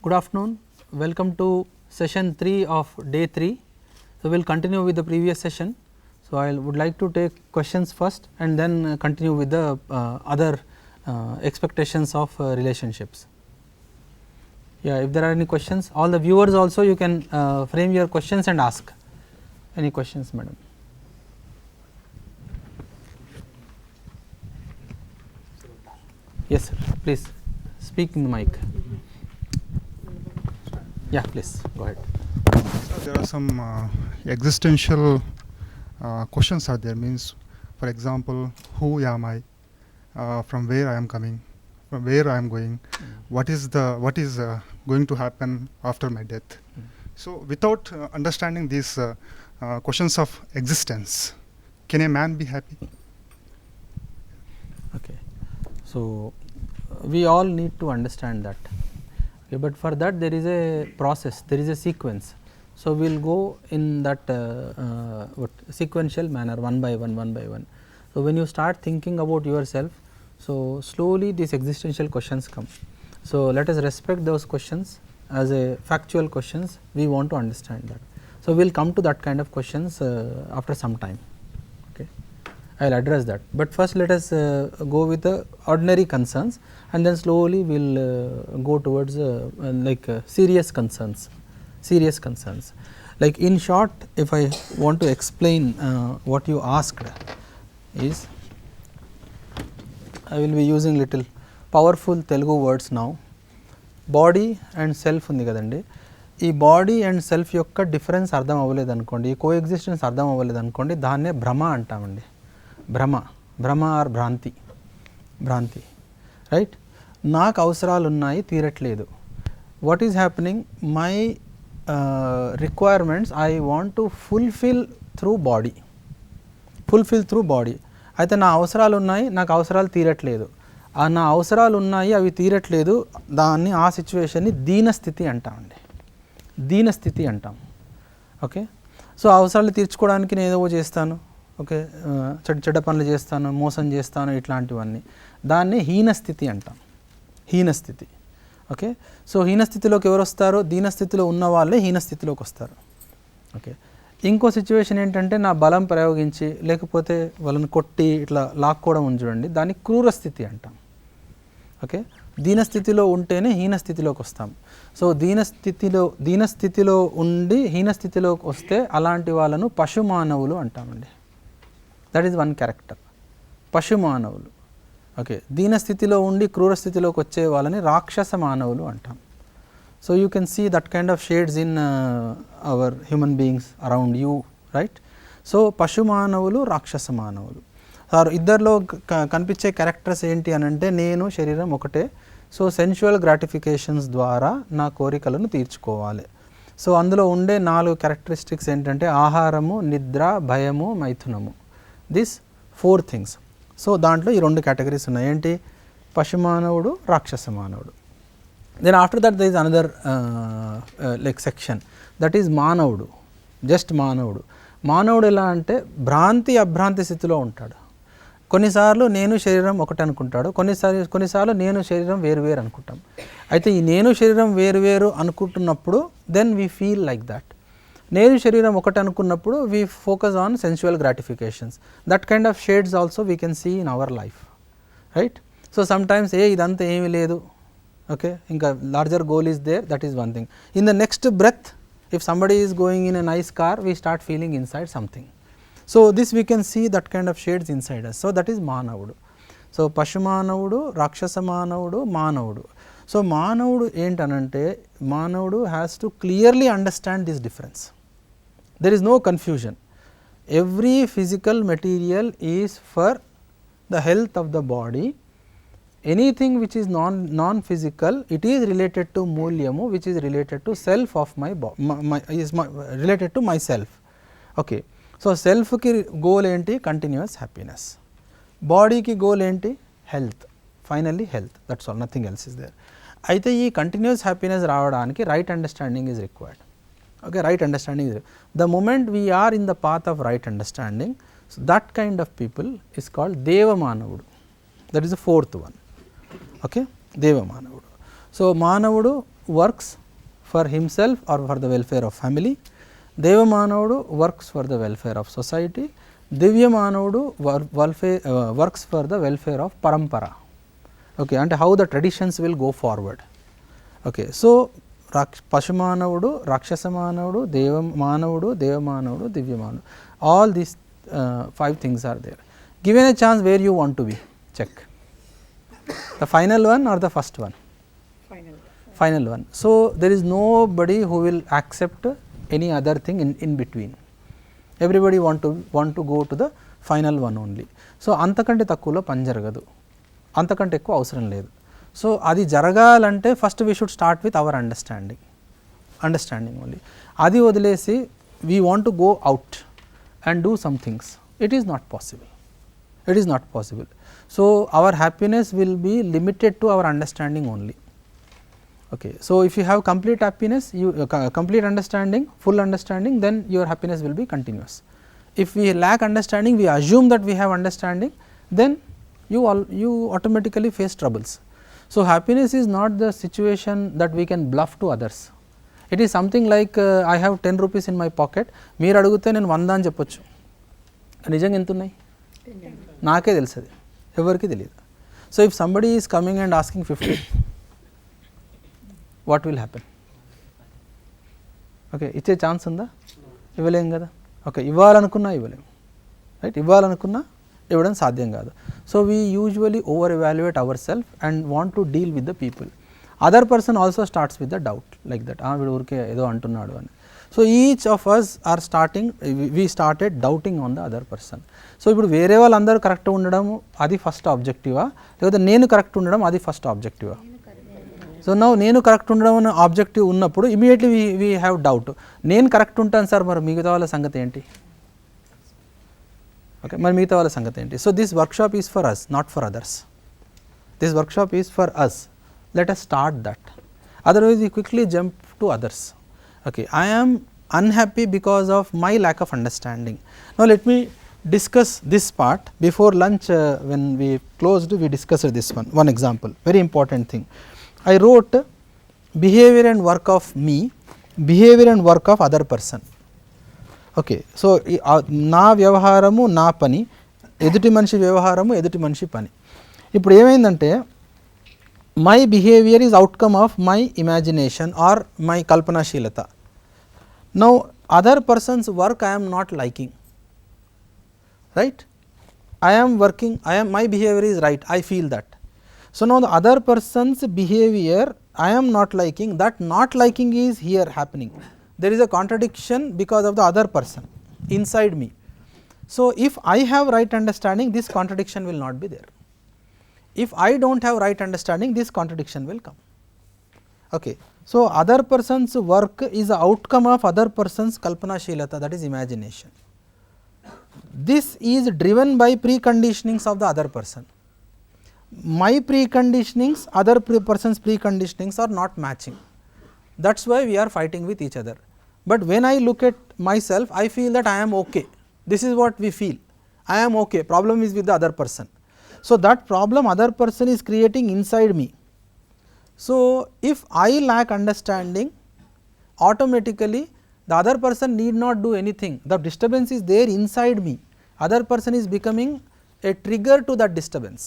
Good afternoon, welcome to session 3 of day 3. So, we will continue with the previous session. So, I would like to take questions first and then continue with the other expectations of relationships. Yeah, if there are any questions, all the viewers also you can frame your questions and ask. Any questions, madam? Yes, sir. Please speak in the mic. Yeah, please go ahead. So there are some existential questions are there. Means, for example, who am I? From where I am coming? From where I am going? What is going to happen after my death? So, without understanding these questions of existence, can a man be happy? Okay. So, we all need to understand that. Okay, but for that there is a process, there is a sequence. So, we will go in that sequential manner one by one. So, when you start thinking about yourself, so slowly these existential questions come. So, let us respect those questions as a factual questions, we want to understand that. So, we will come to that kind of questions after some time. Okay. I will address that, but first let us go with the ordinary concerns and then slowly we will go towards serious concerns. Like in short, if I want to explain what you asked is, I will be using little powerful Telugu words now. Body and self undi kadandi. ఈ body and self యొక్క difference అర్థం అవ్వలేదు అనుకోండి, ఈ కో existence అర్థం అవ్వలేదు అనుకోండి, దాన్నే భ్రమ అంటామండి. భ్రమ ఆర్ భ్రాంతి రైట్. నాకు అవసరాలు ఉన్నాయి, తీరట్లేదు. What is happening, my requirements I want to fulfil through body. అయితే నా అవసరాలు ఉన్నాయి, నాకు అవసరాలు తీరట్లేదు. నా అవసరాలు ఉన్నాయి, అవి తీరట్లేదు, దాన్ని ఆ సిచ్యువేషన్ని దీనస్థితి అంటాం. ఓకే. సో అవసరాలు తీర్చుకోవడానికి నేను ఏదో చేస్తాను, ఓకే, చెడ్డ పనులు చేస్తాను, మోసం చేస్తాను, ఇట్లాంటివన్నీ, దాన్ని హీనస్థితి అంటాం. ఓకే. సో హీనస్థితిలోకి ఎవరు వస్తారో, దీనస్థితిలో ఉన్న వాళ్ళే హీనస్థితిలోకి వస్తారు. ఓకే. ఇంకో సిచ్యువేషన్ ఏంటంటే, నా బలం ప్రయోగించి లేకపోతే వాళ్ళని కొట్టి ఇట్లా లాక్కోవడం ఉంది చూడండి, దాన్ని క్రూరస్థితి అంటాం. ఓకే. దీనస్థితిలో ఉంటేనే హీనస్థితిలోకి వస్తాం. సో దీనస్థితిలో ఉండి హీనస్థితిలోకి వస్తే అలాంటి వాళ్ళను పశుమానవులు అంటామండి. దట్ ఈస్ వన్ క్యారెక్టర్, పశుమానవులు. ఓకే. దీనస్థితిలో ఉండి క్రూరస్థితిలోకి వచ్చే వాళ్ళని రాక్షస మానవులు అంటాం. So you can see that kind of shades in our human beings around you, right. So పశుమానవులు, రాక్షస మానవులు. ఇద్దరిలో కనిపించే క్యారెక్టర్స్ ఏంటి అని అంటే, నేను శరీరం ఒకటే. సో సెన్షువల్ గ్రాటిఫికేషన్స్ ద్వారా నా కోరికలను తీర్చుకోవాలి. సో అందులో ఉండే 4 క్యారెక్టరిస్టిక్స్ ఏంటంటే, ఆహారము, నిద్ర, భయము, మైథునము. This 4 things. సో దాంట్లో ఈ 2 కేటగిరీస్ ఉన్నాయి. ఏంటి? పశుమానవుడు, రాక్షస మానవుడు. Then after that there is another section, that is మానవుడు. జస్ట్ మానవుడు ఎలా అంటే, భ్రాంతి అభ్రాంతి స్థితిలో ఉంటాడు. కొన్నిసార్లు నేను శరీరం ఒకటి అనుకుంటాడు, కొన్నిసార్లు నేను శరీరం వేరు అనుకుంటాం. అయితే ఈ నేను శరీరం వేరు అనుకుంటున్నప్పుడు then we feel like that. నేను శరీరం ఒకటి అనుకున్నప్పుడు we focus on sensual gratifications. That kind of shades also we can see in our life, right. So some times ఇదంతా ఏమీ లేదు, ఓకే, ఇంకా larger goal is there, that is one thing. In the next breath, if somebody is going in a nice car, we start feeling inside something. So this we can see that kind of shades inside us. So that is manavudu. So pashumanavudu, rakshasa manavudu, manavudu. So manavudu entanante, manavudu has to clearly understand this difference. There is no confusion. Every physical material is for the health of the body. Anything which is non-physical, it is related to mulyamu, which is related to self of related to myself. Okay. So self ki goal enti? Continuous happiness. Body ki goal enti? Health. Finally health. That's all. Nothing else is there. Aithe ee continuous happiness raavadaniki right understanding is required. Okay, right understanding is. The moment we are in the path of right understanding, so that kind of people is called deva manavudu. That is the 4th one. Okay, deva manavudu. So, Manavudu works for himself or for the welfare of family, Deva Manavudu works for the welfare of society, Divya Manavudu works for the welfare of parampara, okay, and how the traditions will go forward. Okay. So, Pashumanavudu, Rakshasamanavudu, Deva Manavudu, Divya Manavudu, all these 5 things are there. Given a chance, where you want to be, check the final one or the first one? Final one. So, there is nobody who will accept any other thing in between. Everybody want to go to the final one only. So, అంతకంటే తక్కువలో పని జరగదు, అంతకంటే ఎక్కువ అవసరం లేదు. So, అది జరగాలంటే first we should start with our understanding only. అది వదిలేసి we want to go out and do some things, it is not possible. So, our happiness will be limited to our understanding only. Okay. So, if you have complete happiness, complete understanding, full understanding, then your happiness will be continuous. If we lack understanding, we assume that we have understanding, then you automatically face troubles. So, happiness is not the situation that we can bluff to others. It is something like I have 10 rupees in my pocket, మీరు అడిగితే నేను 100 అని చెప్పొచ్చు, నిజంగా ఎంత ఉన్నాయి నాకే తెలుస్తుంది, ఎవరికి తెలియదు. So, if somebody is coming and asking 50, what will happen? Okay, ఇచ్చే ఛాన్స్ ఉందా? ఇవ్వలేం కదా. ఓకే, ఇవ్వాలనుకున్నా ఇవ్వలేం, రైట్, ఇవ్వాలనుకున్నా ఇవ్వడం సాధ్యం కాదు. So we usually over evaluate our self and want to deal with the people. Other person also starts with the doubt like that, వీడు ఊరికే ఏదో అంటున్నాడు అని. So each of us are we started doubting on the other person. So ఇప్పుడు వేరే వాళ్ళందరూ correct ఉండడం అది ఫస్ట్ ఆబ్జెక్టివా, లేకపోతే నేను కరెక్ట్ ఉండడం అది ఫస్ట్ ఆబ్జెక్టివా? సో నౌ నేను కరెక్ట్ ఉండడం అనే ఆబ్జెక్టివ్ ఉన్నప్పుడు ఇమీడియట్లీ వీ హ్యావ్ డౌట్, నేను కరెక్ట్ ఉంటాను సార్, మరి మిగతా వాళ్ళ సంగతి ఏంటి? ఓకే, మరి మిగతా వాళ్ళ సంగతి ఏంటి? So this workshop is for us, not for others. This workshop is for us, let us start that, otherwise we quickly jump to others. Okay, I am unhappy because of my lack of understanding. Now let me discuss this part. Before lunch when we closed, we discussed this one example, very important thing. I wrote behavior and work of me, behavior and work of other person. Okay, so నా వ్యవహారము నా పని, ఎదుటి మనిషి వ్యవహారము ఎదుటి మనిషి పని. ఇప్పుడు ఏమైందంటే my behavior is outcome of my imagination or my kalpanashilata. Now other person's work I am not liking, right? My behavior is right, I feel that. So now the other person's behavior I am not liking, that not liking is here happening. There is a contradiction because of the other person inside me. So if I have right understanding, this contradiction will not be there. If I do not have right understanding, this contradiction will come. Okay. So other person's work is the outcome of other person's kalpanashilata, that is imagination. This is driven by preconditionings of the other person. My preconditionings, other person's preconditionings are not matching. That is why we are fighting with each other. But when I look at myself, I feel that I am okay. This is what we feel. I am okay. Problem is with the other person. So that problem other person is creating inside me. So if I lack understanding, automatically the other person need not do anything. The disturbance is there inside me. Other person is becoming a trigger to that disturbance.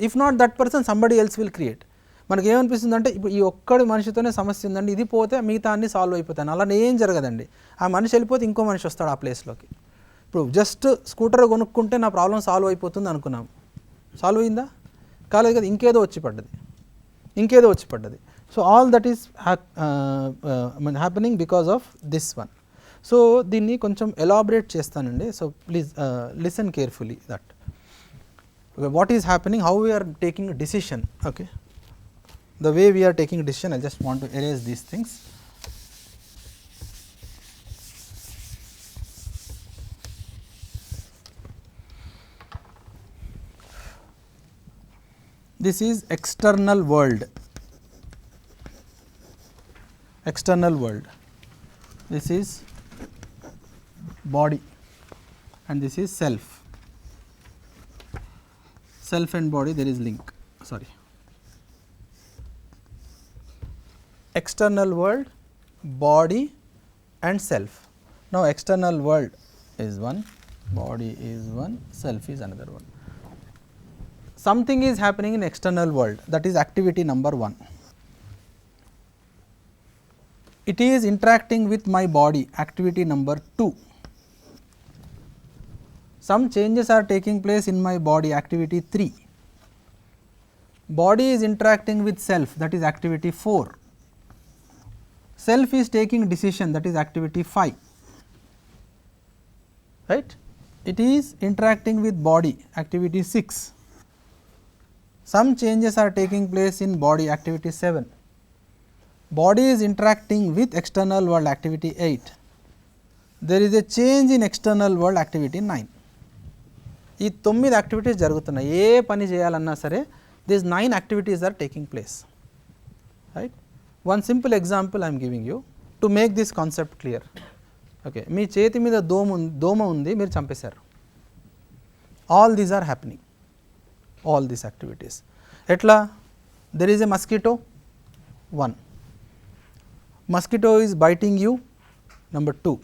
If not that person, somebody else will create. మనకి ఏమనిపిస్తుందంటే ఇప్పుడు ఈ ఒక్కడి మనిషితోనే సమస్య ఉందండి, ఇది పోతే మిగతా అన్ని సాల్వ్ అయిపోతాయి. అలా ఏం జరగదండి. ఆ మనిషి వెళ్ళిపోతే ఇంకో మనిషి వస్తాడు ఆ ప్లేస్లోకి. ఇప్పుడు జస్ట్ స్కూటర్ కొనుక్కుంటే నా ప్రాబ్లం సాల్వ్ అయిపోతుంది అనుకున్నాం, సాల్వ్ అయిందా? కాలేదు కదా, ఇంకేదో వచ్చి పడ్డది. So all that is happening because of this one. So దీన్ని కొంచెం ఎలాబరేట్ చేస్తానండి. So please listen carefully that what is happening, how we are taking decision. Okay, the way we are taking decision, I just want to erase these things. This is external world. This is body and this is self. Self and body, there is link, sorry. external world, body and self. Now, external world is one, body is one, self is another one. Something is happening in external world, that is activity number 1. It is interacting with my body, activity number 2. Some changes are taking place in my body, activity 3. Body is interacting with self, that is activity 4. Self is taking decision, that is activity 5. Right? It is interacting with body, activity 6. Some changes are taking place in body, activity 7. Body is interacting with external world, activity 8. There is a change in external world, activity 9. ఈ 9 activities జరుగుతున్నాయి. ఏ పని చేయాలన్నా సరే these 9 activities are taking place. Right. One simple example I'm giving you to make this concept clear. Okay, మీ చేతి మీద దోమ ఉంది, మీరు చంపేశారు. All these are happening, all these activities. ఎట్లా? There is a mosquito, 1. Mosquito is biting you, number 2.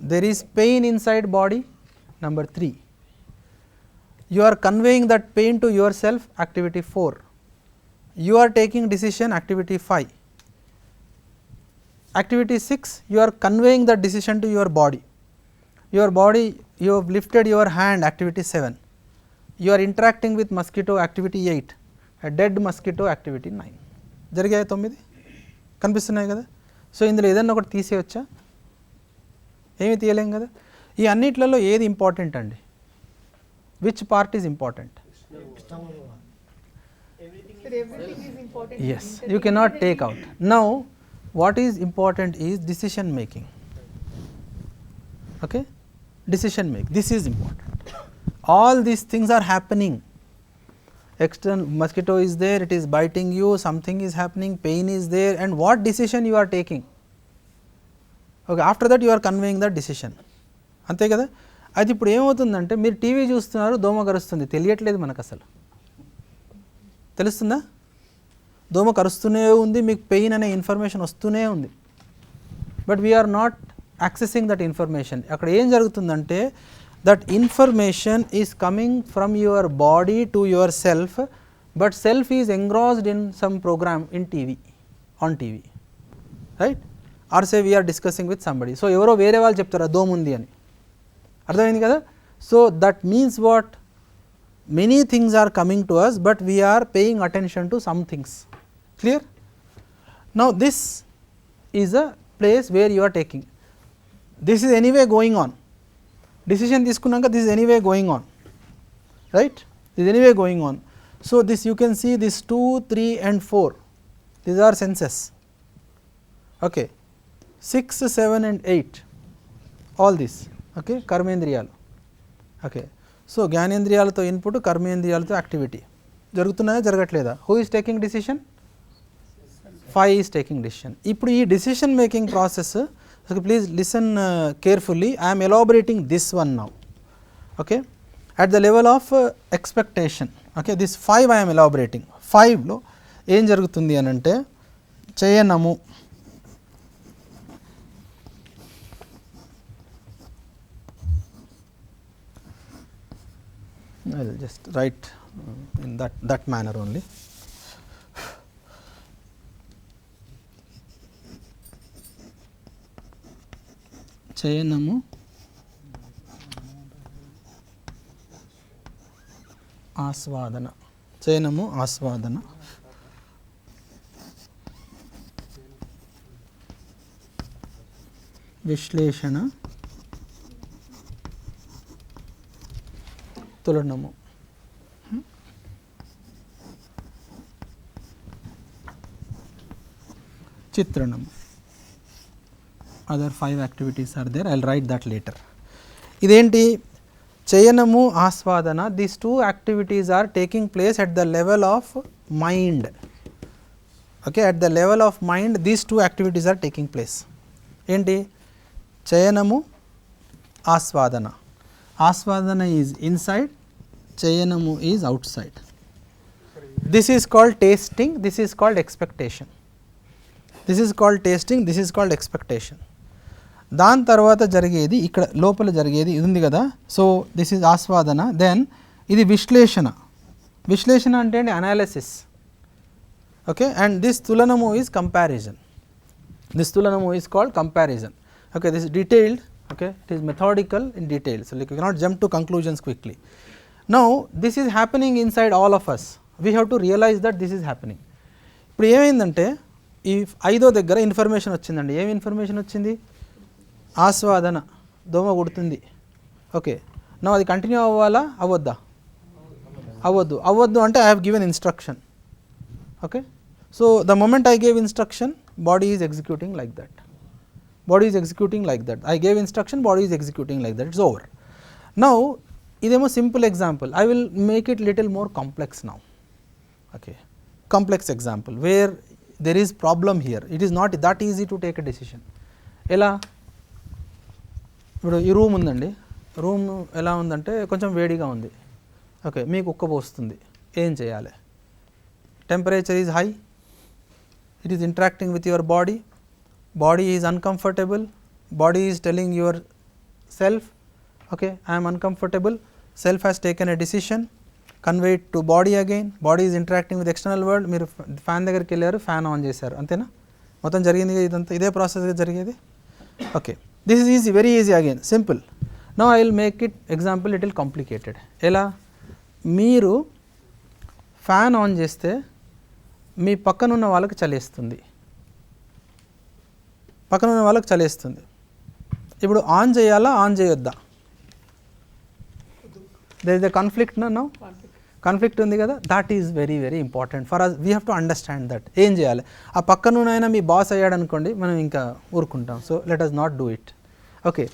There is pain inside body, number 3. You are conveying that pain to yourself, activity 4. You are taking decision, activity 5. Activity 6, you are conveying that decision to your body. Your body, you have lifted your hand, activity 7. You are interacting with mosquito, activity 8. A dead mosquito, activity 9. జరిగాయి 9 కనిపిస్తున్నాయి కదా. So ఇందులో ఏదన్నా ఒకటి తీసేయచ్చా? ఏమి తీయలేం కదా. ఈ అన్నిట్లలో ఏది ఇంపార్టెంట్ అండి? Which part is important? Yes, you cannot take out. Now, what is important is decision making. Okay, decision make. This is important. All these things are happening. External mosquito is there, it is biting you, something is happening, pain is there, and what decision you are taking? Okay, after that you are conveying that decision. అంతే కదా. అది ఇప్పుడు ఏమవుతుందంటే మీరు TV చూస్తున్నారు, దోమ కరుస్తుంది, తెలియట్లేదు మనకు. అసలు తెలుస్తుందా? దోమ కరుస్తూనే ఉంది, మీకు పెయిన్ అనే ఇన్ఫర్మేషన్ వస్తూనే ఉంది. But we're not accessing that information. అక్కడ ఏం జరుగుతుందంటే that information is coming from your body to your self, but self is engrossed in some program in TV, on TV. Right? Or say we're discussing with somebody. So ఎవరో వేరే వాళ్ళు చెప్తారు దోమ ఉంది అని. అర్థమైంది కదా. So that means what? many things are coming to us, but we are paying attention to some things. Clear? Now, this is a place where you are taking. This is anyway going on. Decision తీసుకున్నాక this is anyway going on. Right? This is anyway going on. So, this you can see this 2, 3 and 4. These are senses. Okay. 6, 7 and 8. All this. Okay. కర్మేంద్రియాలు. Okay. So జ్ఞానేంద్రియాలతో input, కర్మేంద్రియాలతో activity జరుగుతున్నాయా, జరగట్లేదా? Who is taking decision? 5 is taking decision. ఇప్పుడు ఈ decision making process, please listen carefully, I'm elaborating this one now. Okay, at the level of expectation. Okay, this 5 I'm elaborating. 5లో ఏం జరుగుతుంది అని అంటే, చేయనము, I will just write in that manner only. చయనము, ఆస్వాదన. చయనము, ఆస్వాదన. విశ్లేషణ, తులనము. చిత్రణము. Other 5 activities are there, I will write that later. ఇదేంటి? చయనము, ఆస్వాదన. These 2 activities are taking place at the level of mind. Okay, at the level of mind these 2 activities are taking place. ఏంటి? చయనము, ఆస్వాదన. ఆస్వాదన ఈజ్ ఇన్సైడ్, చయనము is outside. This is called tasting, this is called expectation. This is called tasting, this is called expectation. దాని తర్వాత జరిగేది ఇక్కడ లోపల జరిగేది ఇది ఉంది కదా, సో దిస్ ఈజ్ ఆస్వాదన. దెన్ ఇది విశ్లేషణ. విశ్లేషణ అంటే అండి అనాలిసిస్. ఓకే, అండ్ దిస్ తులనము ఈజ్ కంపారిజన్. దిస్ తులనము is called comparison. Okay, this detailed. Okay, it is methodical in detail, so like you cannot jump to conclusions quickly. Now this is happening inside all of us. We have to realize that this is happening. ఇప్పుడు ఏమైందంటే ఈ 5వ దగ్గర information వచ్చిందండి. ఏమి information వచ్చింది? ఆస్వాదన, దోమ కొడుతుంది. ఓకే, నా అది కంటిన్యూ అవ్వాలా అవ్వద్దా? అవ్వద్దు. అవ్వద్దు అంటే I have given instruction. Okay, so the moment I gave instruction, body is executing like that. Body is executing like that. I gave instruction, body is executing like that. It's over. Now, idemo simple example. I will make it little more complex now. Okay, complex example where there is problem here. It is not that easy to take a decision. ఎలా ఇప్పుడు ఈ room ఉందండి. Room ఎలా ఉందంటే కొంచెం వేడిగా ఉంది. Okay, మీకు ఉక్కబోస్తుంది. ఏం చేయాలి? Temperature is high, it is interacting with your body. Body is uncomfortable, body is telling yourself, okay, I am uncomfortable. Self has taken a decision, convey it to body again. Body is interacting with external world. మీరు fan దగ్గరికి వెళ్ళారు, fan on చేశారు, అంతేనా? మొత్తం జరిగింది ఇదంతా ఇదే ప్రాసెస్గా జరిగేది. Okay, this is easy, very easy again, simple. Now I will make it example little complicated. ఎలా? మీరు ఫ్యాన్ ఆన్ చేస్తే మీ పక్కనున్న వాళ్ళకి చలేస్తుంది, పక్కన ఉన్న వాళ్ళకి చలేస్తుంది. ఇప్పుడు ఆన్ చేయాలా ఆన్ చేయొద్దా? There is a conflict. No conflict ఉంది కదా. That is very very important for us. We have to understand that. ఏం చేయాలి? ఆ పక్కనున్న మీ బాస్ అయ్యాడు అనుకోండి, మనం ఇంకా ఊరుకుంటాం. So let us not do it. Okay,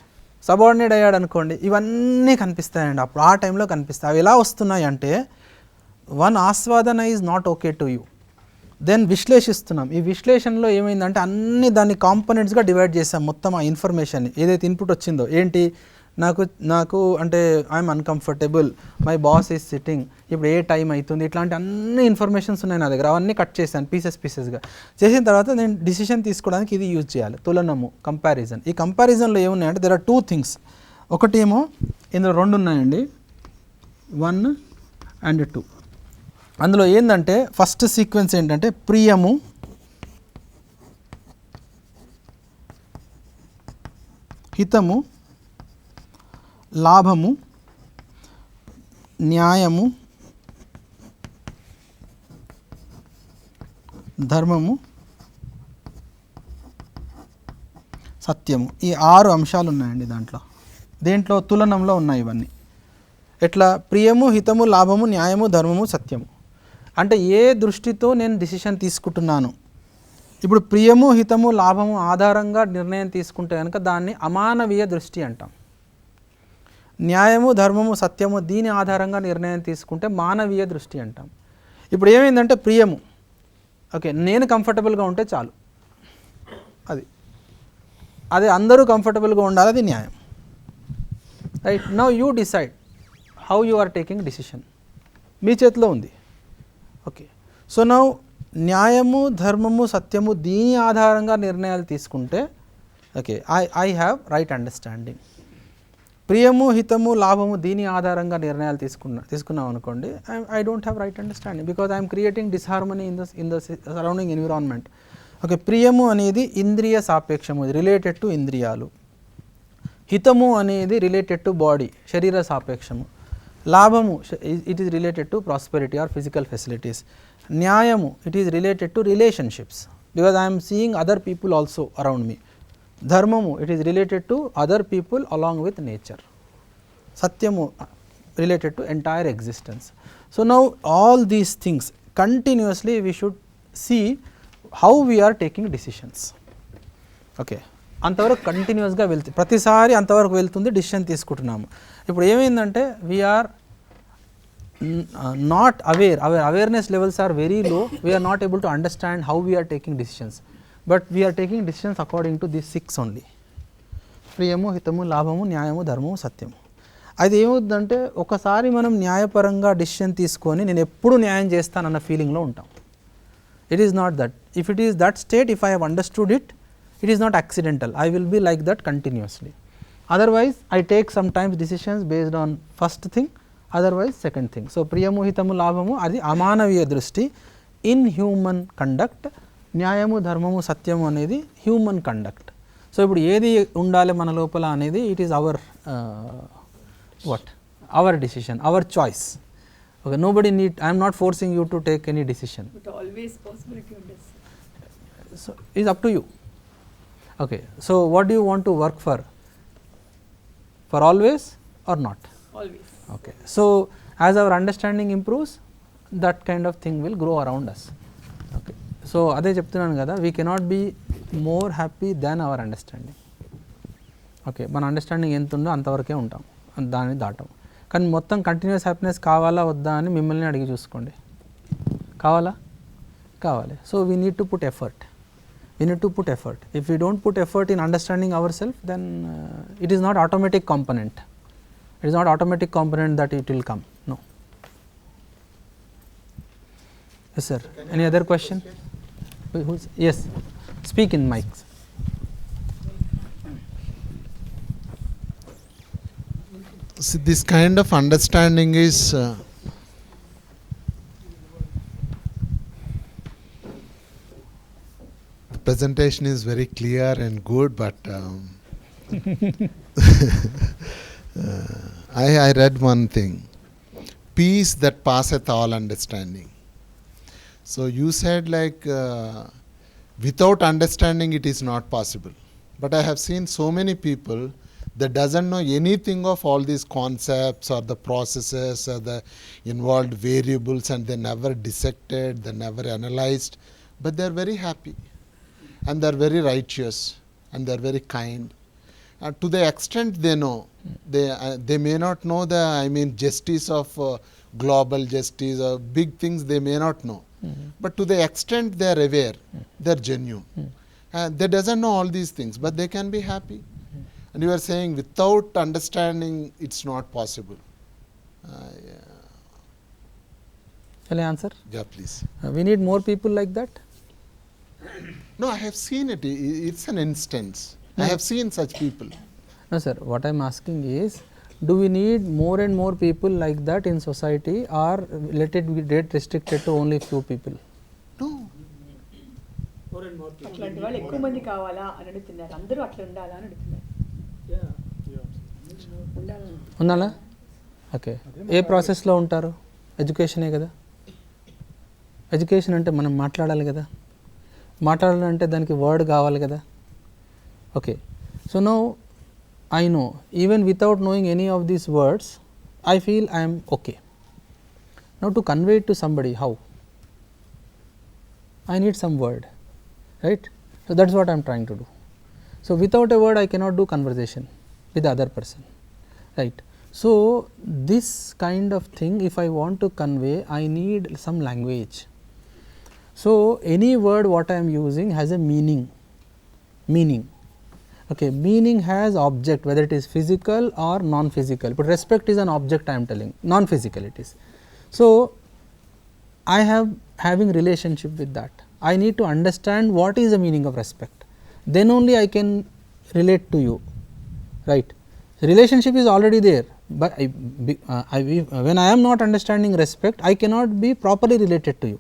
subordinate అయ్యాడు అనుకోండి, ఇవన్నీ కనిపిస్తాయండి. అప్పుడు ఆ టైంలో కనిపిస్తాయి. అవి ఎలా వస్తున్నాయి అంటే, వన్ ఆస్వాదన is not okay to you. Then విశ్లేషిస్తున్నాం. ఈ విశ్లేషణలో ఏమైందంటే అన్ని దాన్ని కాంపోనెంట్స్గా డివైడ్ చేసాం. మొత్తం ఆ ఇన్ఫర్మేషన్ ఏదైతే ఇన్పుట్ వచ్చిందో, ఏంటి నాకు అంటే I'm uncomfortable, my boss is sitting, ఇప్పుడు ఏ టైం అవుతుంది, ఇట్లాంటి అన్ని ఇన్ఫర్మేషన్స్ ఉన్నాయి నా దగ్గర. అవన్నీ కట్ చేశాను పీసెస్గా. చేసిన తర్వాత నేను డిసిషన్ తీసుకోవడానికి ఇది యూజ్ చేయాలి, తులనము, కంపారిజన్. ఈ కంపారిజన్లో ఏమున్నాయంటే దెర్ ఆర్ 2 థింగ్స్. ఒకటేమో ఇందులో 2 ఉన్నాయండి, 1 and 2. అందులో ఏంటంటే ఫస్ట్ సీక్వెన్స్ ఏంటంటే ప్రియము, హితము, లాభము, న్యాయము, ధర్మము, సత్యము. ఈ 6 అంశాలు ఉన్నాయండి దేంట్లో తులనంలో ఉన్నాయి ఇవన్నీ. ఎట్లా? ప్రియము, హితము, లాభము, న్యాయము, ధర్మము, సత్యము. అంటే ఏ దృష్టితో నేను డిసిషన్ తీసుకుంటున్నాను. ఇప్పుడు ప్రియము, హితము, లాభము ఆధారంగా నిర్ణయం తీసుకుంటే కనుక దాన్ని అమానవీయ దృష్టి అంటాం. న్యాయము, ధర్మము, సత్యము దీని ఆధారంగా నిర్ణయం తీసుకుంటే మానవీయ దృష్టి అంటాం. ఇప్పుడు ఏమైందంటే ప్రియము, ఓకే, నేను కంఫర్టబుల్గా ఉంటే చాలు, అది అందరూ కంఫర్టబుల్గా ఉండాలి, అది న్యాయం. Right? Now you decide how you are taking decision. మీ చేతిలో ఉంది. ఓకే, సో నౌ న్యాయము, ధర్మము, సత్యము దీని ఆధారంగా నిర్ణయాలు తీసుకుంటే okay I have right understanding. ప్రియము, హితము, లాభము దీని ఆధారంగా నిర్ణయాలు తీసుకున్నాం అనుకోండి, I don't have right understanding because I'm creating disharmony in the surrounding environment. Okay, ప్రియము అనేది ఇంద్రియ సాపేక్షము, రిలేటెడ్ టు ఇంద్రియాలు. హితము అనేది రిలేటెడ్ టు బాడీ, శరీర సాపేక్షము. లాభము it is related to prosperity or physical facilities. న్యాయము it is related to relationships because I'm seeing other people also around me. ధర్మము it is related to other people along with nature. సత్యము related to entire existence. So now all these things continuously we should see how we are taking decisions. Okay, అంతవరకు కంటిన్యూస్గా వెళ్తుంది, ప్రతిసారి అంతవరకు వెళ్తుంది, decision తీసుకుంటున్నాము. ఇప్పుడు ఏమైందంటే we are not awareness levels are very low. We are not able to understand how we are taking decisions, but we are taking decisions according to this 6 only. ప్రియము, హితము, లాభము, న్యాయము, ధర్మము, సత్యము. అది ఏమవుతుందంటే ఒకసారి మనం న్యాయపరంగా డిసిషన్ తీసుకొని నేను ఎప్పుడు న్యాయం చేస్తానన్న ఫీలింగ్లో ఉంటాం. It is not that. If it is that state, if I have understood it, it is not accidental. I will be like that continuously. Otherwise, I take sometimes decisions based on first thing, otherwise second thing. So, priyamuhitamu labhamu adi amanaviya drushti in human conduct, న్యాయము ధర్మము సత్యము అనేది human conduct. So ఇప్పుడు ఏది ఉండాలి మన లోపల అనేది it is our our decision, our choice. Okay, nobody need, I'm not forcing you to take any decision. So is up to you. Okay, so what do you want to work for always or not? Always. Okay, so as our understanding improves, that kind of thing will grow around us. Okay, so అదే చెప్తున్నాను కదా, we cannot be more happy than our understanding. Okay, మన understanding ఎంత ఉందో అంతవరకే ఉంటాం, దాన్ని దాటం. కానీ మొత్తం కంటిన్యూస్ హ్యాపీనెస్ కావాలా వద్దా అని మిమ్మల్ని అడిగి చూసుకోండి. కావాలా? కావాలి. So we need to put effort. We need to put effort. If we don't put effort in understanding ourselves, then it is not automatic component. It is not automatic component that it will come. No. Yes, sir. Any other question? Who's, yes. Speak in mics. See, this kind of understanding is the presentation is very clear and good, but I read one thing: peace that passeth all understanding. So you said like without understanding it is not possible, but I have seen so many people that doesn't know anything of all these concepts or the processes or the involved variables, and they never dissected, they never analyzed, but they are very happy and they are very righteous and they are very kind. To the extent they know, they may not know the justice of global justice or big things they may not know, but to the extent they are aware, they are genuine. They doesn't know all these things, but they can be happy. And you are saying without understanding it's not possible. Shall I answer? Yeah, please. We need more people like that. No, I have seen it. It's an instance. I have seen such people. No, sir. What I am asking is, do we need more and more people like that in society, or let it get restricted to only few people? No. అట్లాంటి వాళ్ళు ఎక్కువ మంది కావాలా అని అడుగుతున్నారు. అందరూ అట్లా ఉండాలా అని అడుగుతున్నారు. ఉండాలా? ఓకే, ఏ ప్రాసెస్లో ఉంటారు? ఎడ్యుకేషనే కదా. ఎడ్యుకేషన్ అంటే మనం మాట్లాడాలి కదా. మాట్లాడాలంటే దానికి వర్డ్ కావాలి కదా. Okay, so now I know, even without knowing any of these words, I feel I am okay. Now to convey it to somebody, how? I need some word, right? So that is what I am trying to do. So without a word I cannot do conversation with the other person, right? So this kind of thing, if I want to convey, I need some language. So any word what I am using has a meaning. Okay, meaning has object, whether it is physical or non-physical, but respect is an object I am telling, non-physical it is. So I have having relationship with that. I need to understand what is the meaning of respect, then only I can relate to you, right? Relationship is already there, but when I am not understanding respect, I cannot be properly related to you.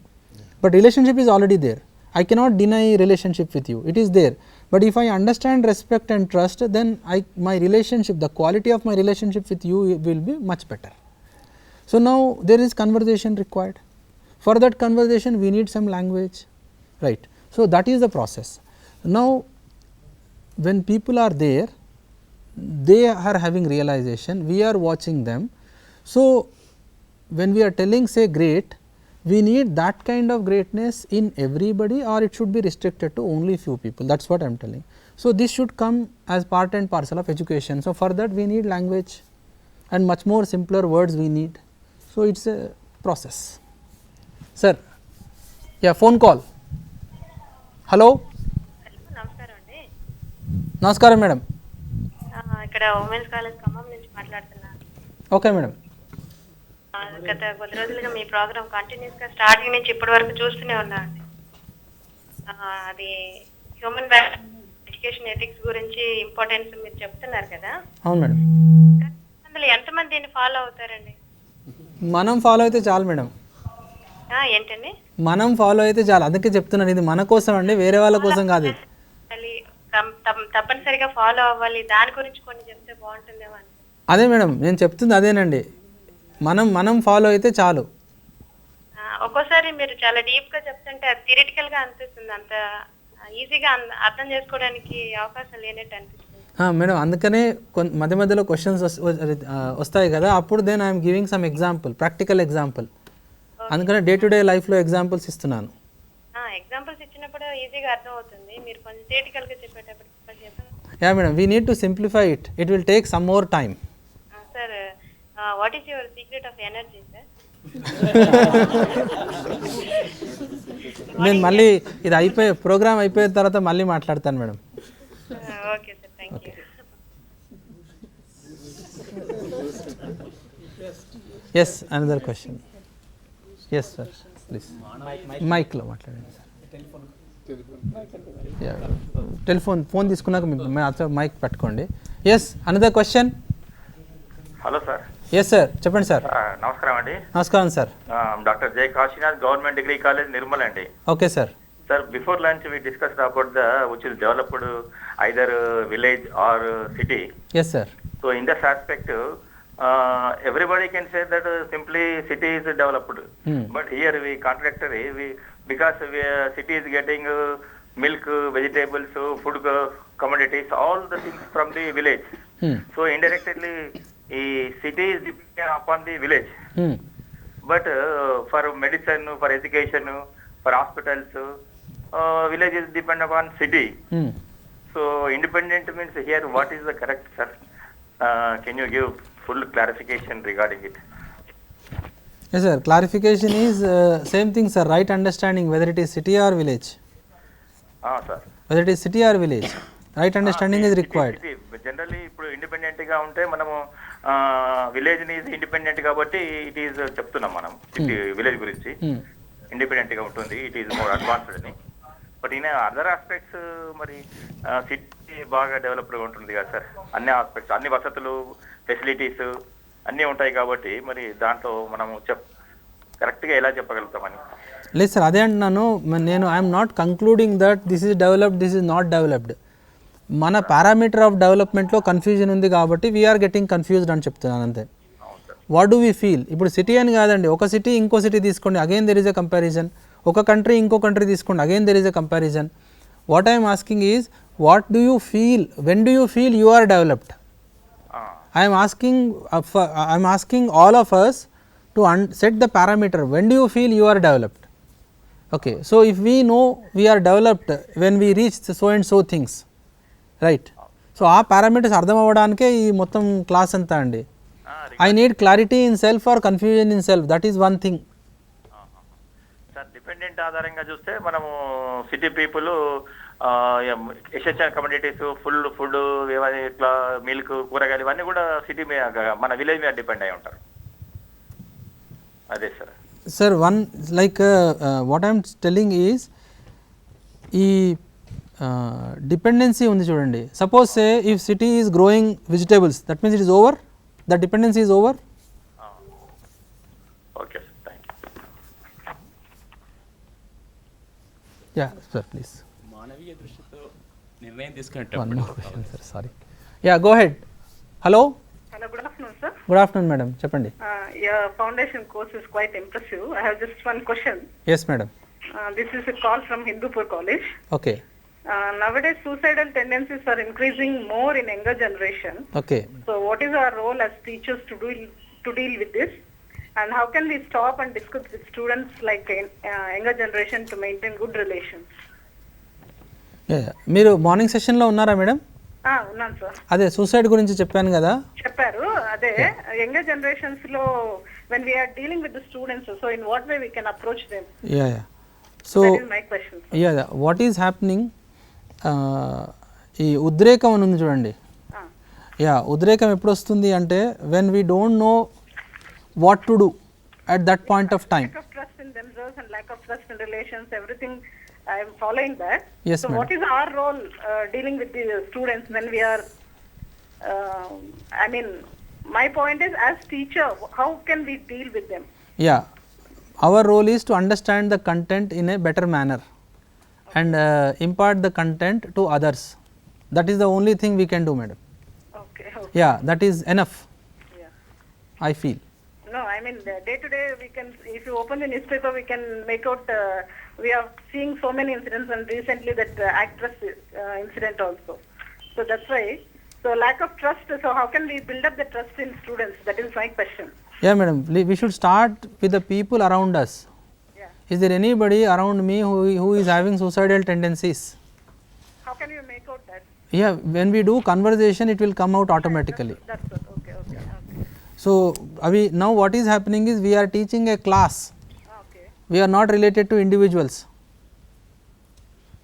But relationship is already there. I cannot deny relationship with you, it is there. But if I understand respect and trust, then my relationship, the quality of my relationship with you will be much better. So now there is conversation required. For that conversation we need some language, right? So that is the process. Now when people are there, they are having realization, we are watching them. So when we are telling, say, great, we need that kind of greatness in everybody, or it should be restricted to only few people. That is what I am telling. So this should come as part and parcel of education. So for that we need language and much more simpler words we need. So it is a process. Sir, yeah, phone call. Hello. నమస్కారం అండి. నమస్కారం madam. ఇక్కడ women's college Khammam నుంచి మాట్లాడుతున్నాను. Okay madam. గత కొద్ది రోజులుగా మీ programme continuous గా స్టార్టింగ్ నుంచి ఇప్పటి వరకు చూస్తూనే ఉన్నాను. అది హ్యూమన్ ఎడ్యుకేషన్ ఎథిక్స్ గురించి ఇంపార్టెన్స్ మీరు చెప్తున్నారు కదా, అవును మేడం. అందులో ఎంతమంది దీన్ని ఫాలో అవుతారండి? మనం ఫాలో అయితే చాలు మేడం, ఏంటండి? మనం ఫాలో అయితే చాలు. అందుకే చెప్తున్నాను, ఇది మన కోసం అండి, వేరే వాళ్ళ కోసం కాదు. ఇది తప్పనిసరిగా ఫాలో అవ్వాలి, దాని గురించి కొన్ని చెప్తే బాగుంటుందేమో అని. అదే మేడం నేను చెప్తుంది అదేనండి, మనం ఫాలో అయితే చాలు. ఒక్కోసారి మీరు చాలా డీప్ గా చెప్తుంటే అది థియరిటికల్ గా అనిపిస్తుంది, అంత ఈజీగా అర్థం చేసుకోవడానికి అవకాశం లేనట్టు అనిపిస్తుంది. మేడం అందుకనే మధ్య మధ్యలో క్వశ్చన్స్ వస్తాయి కదా, అప్పుడు then I'm giving some example, practical example. అందుకనే డే టు డే లైఫ్లో ఎగ్జాంపుల్స్ ఇస్తున్నాను. ఎగ్జాంపుల్స్ ఇచ్చినప్పుడు ఈజీగా అర్థం అవుతుంది, మీరు కొంచెం థియరిటికల్ గా చెప్పేటప్పుడు yeah madam, we need to simplify it, it will take some more time. Sir, what is your secret of energy sir? నేను మళ్ళీ ఇది ప్రోగ్రామ్ అయిపోయిన తర్వాత మళ్ళీ మాట్లాడతాను madam. Okay sir, thank you. Yes, another question. Yes sir, please మైక్లో మాట్లాడండి sir. Phone తీసుకున్నాక మైక్ పెట్టుకోండి. Yes, another question. Hello sir. Yes sir, చెప్పండి సార్. నమస్కారం అండి. నమస్కారం sir. Doctor Jai Kashinath, government degree college, Nirmal అండి. Okay sir. Sir, before lunch we discussed about which is developed either village or city. Yes sir. So in this aspect, everybody can say that simply city is developed. But here we contradictory, because city is getting milk, vegetables, food commodities, all the things from the village. So indirectly, city is dependent upon the village. But for medicine, for education, for hospitals, village is dependent upon city. So independent means here what is the correct, sir? Can you give full clarification regarding it? Yes sir, clarification is same thing sir, right understanding whether it is city or village. Sir. Whether it is city or village, right understanding is required. Generally ఇప్పుడు independent గా ఉంటే మనము village ని independent కాబట్టి it is చెప్తున్నాం మనం village గురించి independent గా ఉంటుంది, ఇట్ ఈస్ మోర్ అడ్వాన్స్డ్ అని. బట్ ఇన్ అదర్ ఆస్పెక్ట్స్ మరి సిటీ బాగా డెవలప్డ్ గా ఉంటుంది కదా సార్, అన్ని ఆస్పెక్ట్స్, అన్ని వసతులు, ఫెసిలిటీస్ అన్నీ ఉంటాయి కాబట్టి మరి దాంట్లో మనము కరెక్ట్ గా ఎలా చెప్పగలుగుతామని. లేదు సార్, అదే అంటున్నాను నేను. I'm not concluding that this is developed, this is not developed. మన పారామీటర్ ఆఫ్ డెవలప్మెంట్లో కన్ఫ్యూజన్ ఉంది కాబట్టి వీఆర్ గెటింగ్ కన్ఫ్యూజ్డ్ అని చెప్తున్నాను అంతే. What do we feel? ఇప్పుడు సిటీ అని కాదండి, ఒక సిటీ ఇంకో సిటీ తీసుకోండి, again there is a comparison. ఒక కంట్రీ ఇంకో కంట్రీ తీసుకోండి, again there is a comparison. What I'm asking is, what do you feel, when do you feel you are developed? I'm asking all of us to set the parameter, when do you feel you are developed? Okay, so if we know we are developed when we reach so and so things, right? So ఆ parameters అర్థం అవ్వడానికే ఈ మొత్తం class అంతా అండి. I need clarity in self or confusion in self, that is one thing. Sir, dependent ఆధారంగా చూస్తే మనము city people essential communities, food, ఇట్లా మిల్క్, కూరగాయలు ఇవన్నీ కూడా సిటీ మీద, మన విలేజ్ మీద డిపెండ్ అయి ఉంటారు. అదే sir. Sir, one like what I'm telling is, ఈ డిపెండెన్సీ ఉంది చూడండి. Suppose say if city is growing vegetables, that means it is over, the dependency is over. Okay sir, thank you. Yeah sir, please. మానవీయ దృష్టితో నిర్ణయం తీసుకునేటప్పుడు one more question sir, sorry. Yeah, go head. Hello. Hello, good afternoon, sir. Good afternoon, madam. చెప్పండి. Your foundation course is quite impressive. I have just one question. Yes, madam. This is a call from Hindupur College. Okay. Nowadays, suicidal tendencies are increasing more in younger generation. Okay. So, what is our role as teachers to deal with this? And how can we stop and discuss with students like younger generation to maintain good relations? Yeah. మీరు morning సెషన్లో ఉన్నారా madam? ఉన్నాను sir. అదే suicide గురించి చెప్పాను కదా. చెప్పారు. అదే యంగర్ జనరేషన్స్ లో when we are dealing with the students, so in what way we can approach them? Yeah. So that is my question, sir. Yeah, what is happening, ఈ ఉద్రేకం అని ఉంది చూడండి. యా, ఉద్రేకం ఎప్పుడు వస్తుంది అంటే when we don't know what to do at that point of time. Lack of trust in themselves and lack of trust in relations, everything I am following that. Yes, so madam. what is our role dealing with the students when we are, I mean, my point is as teacher, how can we deal with them? Yeah, our role is to understand the content in a better manner and impart the content to others. That is the only thing we can do, madam. Okay. Okay. Yeah, that is enough, Yeah. I feel. No, I mean, day to day, we can, if you open the newspaper, we can make out, we are seeing so many incidents, and recently that actress incident also. So that's why, so lack of trust, so how can we build up the trust in students? That is my question. Yeah, madam, we should start with the people around us. Yeah. Is there anybody around me who is having suicidal tendencies? How can you make out that? Yeah, when we do conversation, it will come out automatically. That's what, okay. So, now what is happening is we are teaching a class, Okay. we are not related to individuals.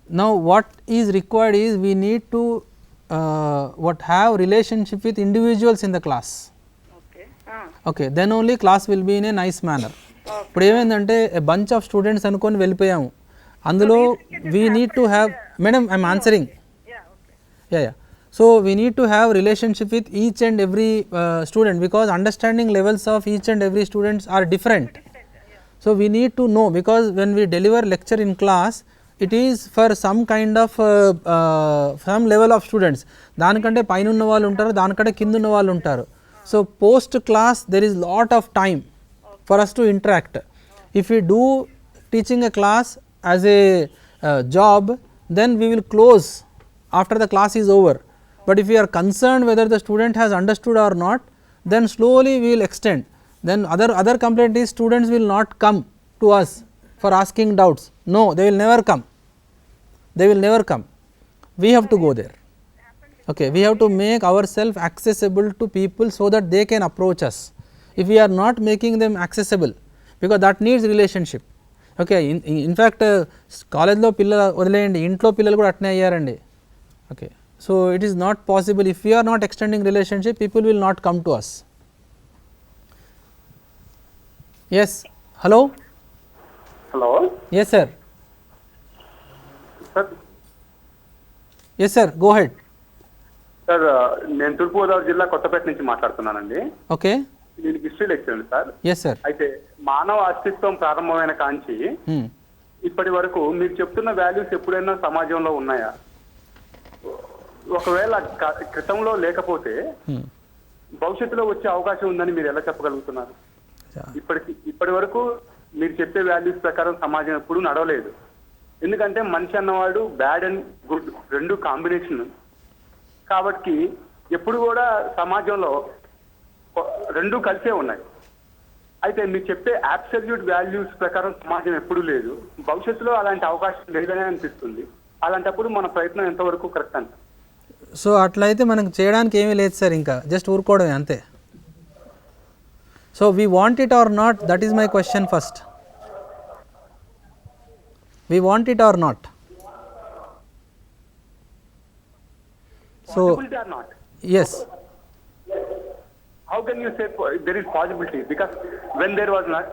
Now, what is required is we need to have relationship with individuals in the class. Okay. Okay, then only class will be in a nice manner. ఇప్పుడు ఏమైందంటే a bunch of students అనుకొని వెళ్ళిపోయాము, అందులో we need to have, madam I am answering. Yeah, okay. Yeah. So, we need to have relationship with each and every student, because understanding levels of each and every students are different. So, we need to know, because when we deliver lecture in class, it is for some kind of some level of students. దానికంటే పైన ఉన్న వాళ్ళు ఉంటారు, దానికంటే కింద ఉన్న వాళ్ళు ఉంటారు. So, post class there is lot of time for us to interact. If we do teaching a class as a job, then we will close after the class is over. But if we are concerned whether the student has understood or not, then slowly we will extend. Then other complaint is students will not come to us for asking doubts. No, they will never come. They will never come. We have to go there. Okay, we have to make ourselves accessible to people so that they can approach us. If we are not making them accessible, because that needs relationship. Okay, in fact, college lo pillala వదిలేయండి, ఇంట్లో పిల్లలు కూడా అట్నే అయ్యారండి. Okay. So, it is not possible, if we are not extending relationship, people will not come to us. Yes, hello? Hello? Yes, sir. Sir, Yes, sir, go ahead. Sir నేను తూర్పుగోదావరి జిల్లా కొత్తపేట నుంచి మాట్లాడుతున్నానండి. Okay. నేను హిస్టరీ లెక్చర్ అండి sir. Yes, sir. అయితే మానవ అస్తిత్వం ప్రారంభమైన కాంచి ఇప్పటి వరకు మీరు చెప్తున్న వాల్యూస్ ఎప్పుడైనా సమాజంలో ఉన్నాయా? ఒకవేళ క్రితంలో లేకపోతే భవిష్యత్తులో వచ్చే అవకాశం ఉందని మీరు ఎలా చెప్పగలుగుతున్నారు? ఇప్పటి వరకు మీరు చెప్పే వాల్యూస్ ప్రకారం సమాజం ఎప్పుడు నడవలేదు. ఎందుకంటే మనిషి అన్నవాడు బ్యాడ్ అండ్ గుడ్ రెండు కాంబినేషన్. కాబట్టి ఎప్పుడు కూడా సమాజంలో రెండు కలిసే ఉన్నాయి. అయితే మీరు చెప్పే అబ్సల్యూట్ వాల్యూస్ ప్రకారం సమాజం ఎప్పుడు లేదు, భవిష్యత్తులో అలాంటి అవకాశం లేదనే అనిపిస్తుంది. అలాంటప్పుడు మన ప్రయత్నం ఎంతవరకు కరెక్ట్ అంట? సో అట్లయితే మనకు చేయడానికి ఏమీ లేదు సార్, ఇంకా జస్ట్ ఊరుకోవడమే అంతే. So we want it or not, that is my question first. We want it or not. So yes. How can you say there is possibility? Because when there was not,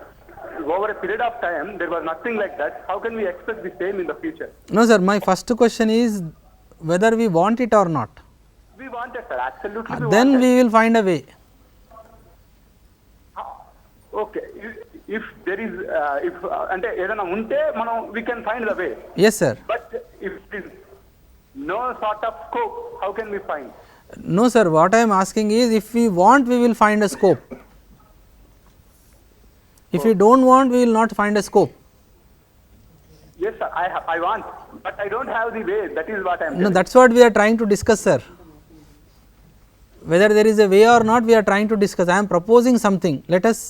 over a period of time, there was nothing like that. How can we expect the same in the future? No sir, my first question is whether we want it or not. We want it, sir. Absolutely. Then we will find a way. Okay. If there is, ante edana unte manam we can find the way. Yes sir. But if there is no sort of scope, how can we find? No sir, what I am asking is, if we want, we will find a scope. If we don't want, we will not find a scope. Yes sir, I want, but I don't have the way. That is what I am No, telling. that's what we are trying to discuss, sir. Whether there is a way or not, we are trying to discuss. I am proposing something. Let us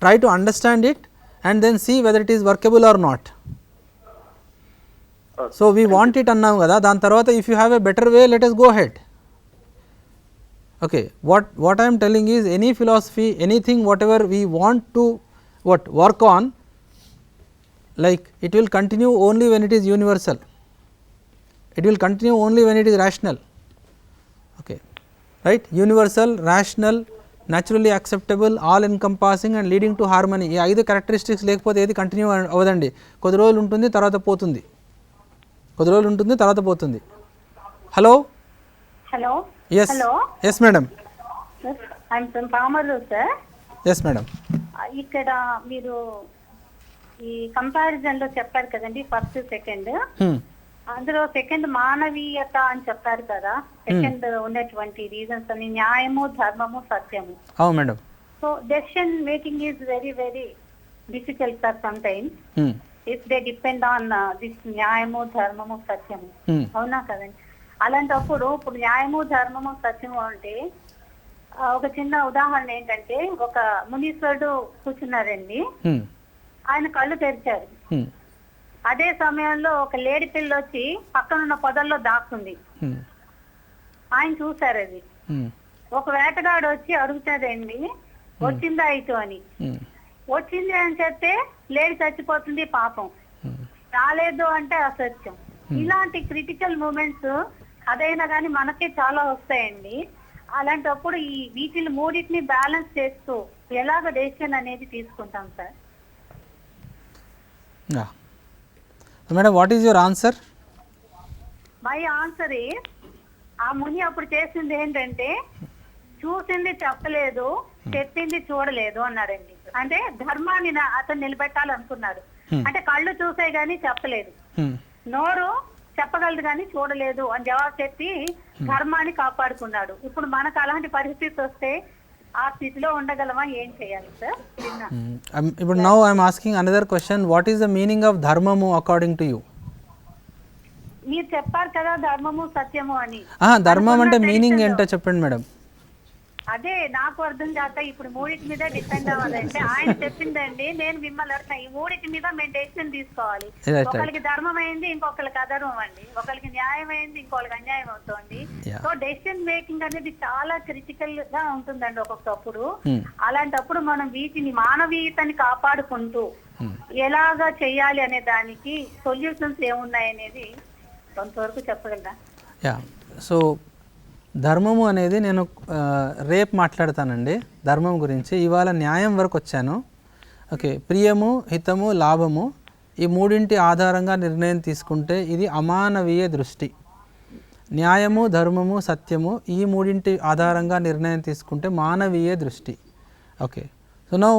try to understand it and then see whether it is workable or not. So we want it annam kada, dan tarvata if you have a better way, let us go ahead. Okay, what I am telling is, any philosophy, anything whatever we want to work on, like it will continue only when it is universal. It will continue only when it is rational. Okay, right? Universal, rational, naturally acceptable, all encompassing and leading to harmony. ఈ 5 characteristics లేకపోతే ఏది continue అవ్వదండి. కొద్ది రోజులు ఉంటుంది, తర్వాత పోతుంది. కొద్ది రోజులు ఉంటుంది, తర్వాత పోతుంది. Hello hello yes yes madam. I'm from Pamarluru sir. Yes madam. ఇక్కడ మీరు ఈ కంపారిజన్ లో చెప్పారు కదండి, ఫస్ట్ సెకండ్. అందులో సెకండ్ మానవీయత అని చెప్పారు కదా, సెకండ్ ఉన్నటువంటి రీజన్స్ అని న్యాయము, ధర్మము, సత్యము. అవును madam. So decision making is very very difficult sir some times if they depend on this న్యాయము, ధర్మము, సత్యము. అవునా కదండి? అలాంటప్పుడు ఇప్పుడు న్యాయము, ధర్మము, సత్యము అంటే ఒక చిన్న ఉదాహరణ ఏంటంటే, ఒక మునీశ్వరుడు కూర్చున్నారండి, ఆయన కళ్ళు తెరిచారు. అదే సమయంలో ఒక లేడి పిల్ల వచ్చి పక్కనున్న పొదల్లో దాక్కుంది. ఆయన చూసారు అది. ఒక వేటగాడు వచ్చి అడుగుతాడండి, వచ్చిందా ఇటు అని. వచ్చింది అని చెప్తే లేడి చచ్చిపోతుంది పాపం, రాలేదు అంటే అసత్యం. ఇలాంటి క్రిటికల్ మూమెంట్స్ అదైనా కానీ మనకే చాలా వస్తాయండి. అలాంటప్పుడు ఈ వీటిని మూడింటిని బ్యాలెన్స్ చేస్తూ ఎలాగ డెసిషన్ అనేది తీసుకుంటాం sir? Madam, what is your answer? My answer is, ఆ ముని అప్పుడు చేసింది ఏంటంటే, చూసింది చెప్పలేదు, చెప్పింది చూడలేదు అన్నాడండి. అంటే ధర్మాన్ని అతను నిలబెట్టాలనుకున్నాడు. అంటే కళ్ళు చూసే గానీ చెప్పలేదు, నోరు చెప్పగలదు కానీ చూడలేదు అని జవాబు చెప్పి ధర్మాన్ని కాపాడుకున్నాడు. ఇప్పుడు మనకు అలాంటి పరిస్థితి వస్తే ఆ స్థితిలో ఉండగలమా? ఏం చేయాలి సార్? ఇప్పుడు now I'm asking another question, what is the meaning of ధర్మము అకార్డింగ్ టు యూ? మీరు చెప్పారు కదా ధర్మము, సత్యము అని. ధర్మం అంటే మీనింగ్ ఏంటో చెప్పండి మేడం. అదే నాకు అర్థం కాక ఇప్పుడు మూడింటి మీద డిపెండ్ అవ్వాలంటే, ఆయన చెప్పిందండి, నేను మిమ్మల్ని అడుగుతున్నా, ఈ మూడింటి మీద మేము డెసిషన్ తీసుకోవాలి. ఒకరికి ధర్మం అయింది, ఇంకొకరికి అధర్మం అండి. ఒకరికి న్యాయం అయింది, ఇంకొకరికి అన్యాయం అవుతుంది. సో డెసిషన్ మేకింగ్ అనేది చాలా క్రిటికల్ గా ఉంటుందండి ఒక్కొక్కప్పుడు. అలాంటప్పుడు మనం వీటిని మానవీయతని కాపాడుకుంటూ ఎలాగా చెయ్యాలి అనే దానికి సొల్యూషన్స్ ఏమున్నాయనేది కొంతవరకు చెప్పగలరా? యా, సో ధర్మము అనేది నేను రేపు మాట్లాడతానండి ధర్మం గురించి. ఇవాళ న్యాయం వరకు వచ్చాను. ఓకే, ప్రియము, హితము, లాభము, ఈ మూడింటి ఆధారంగా నిర్ణయం తీసుకుంటే ఇది అమానవీయ దృష్టి. న్యాయము, ధర్మము, సత్యము, ఈ మూడింటి ఆధారంగా నిర్ణయం తీసుకుంటే మానవీయ దృష్టి. Okay, so now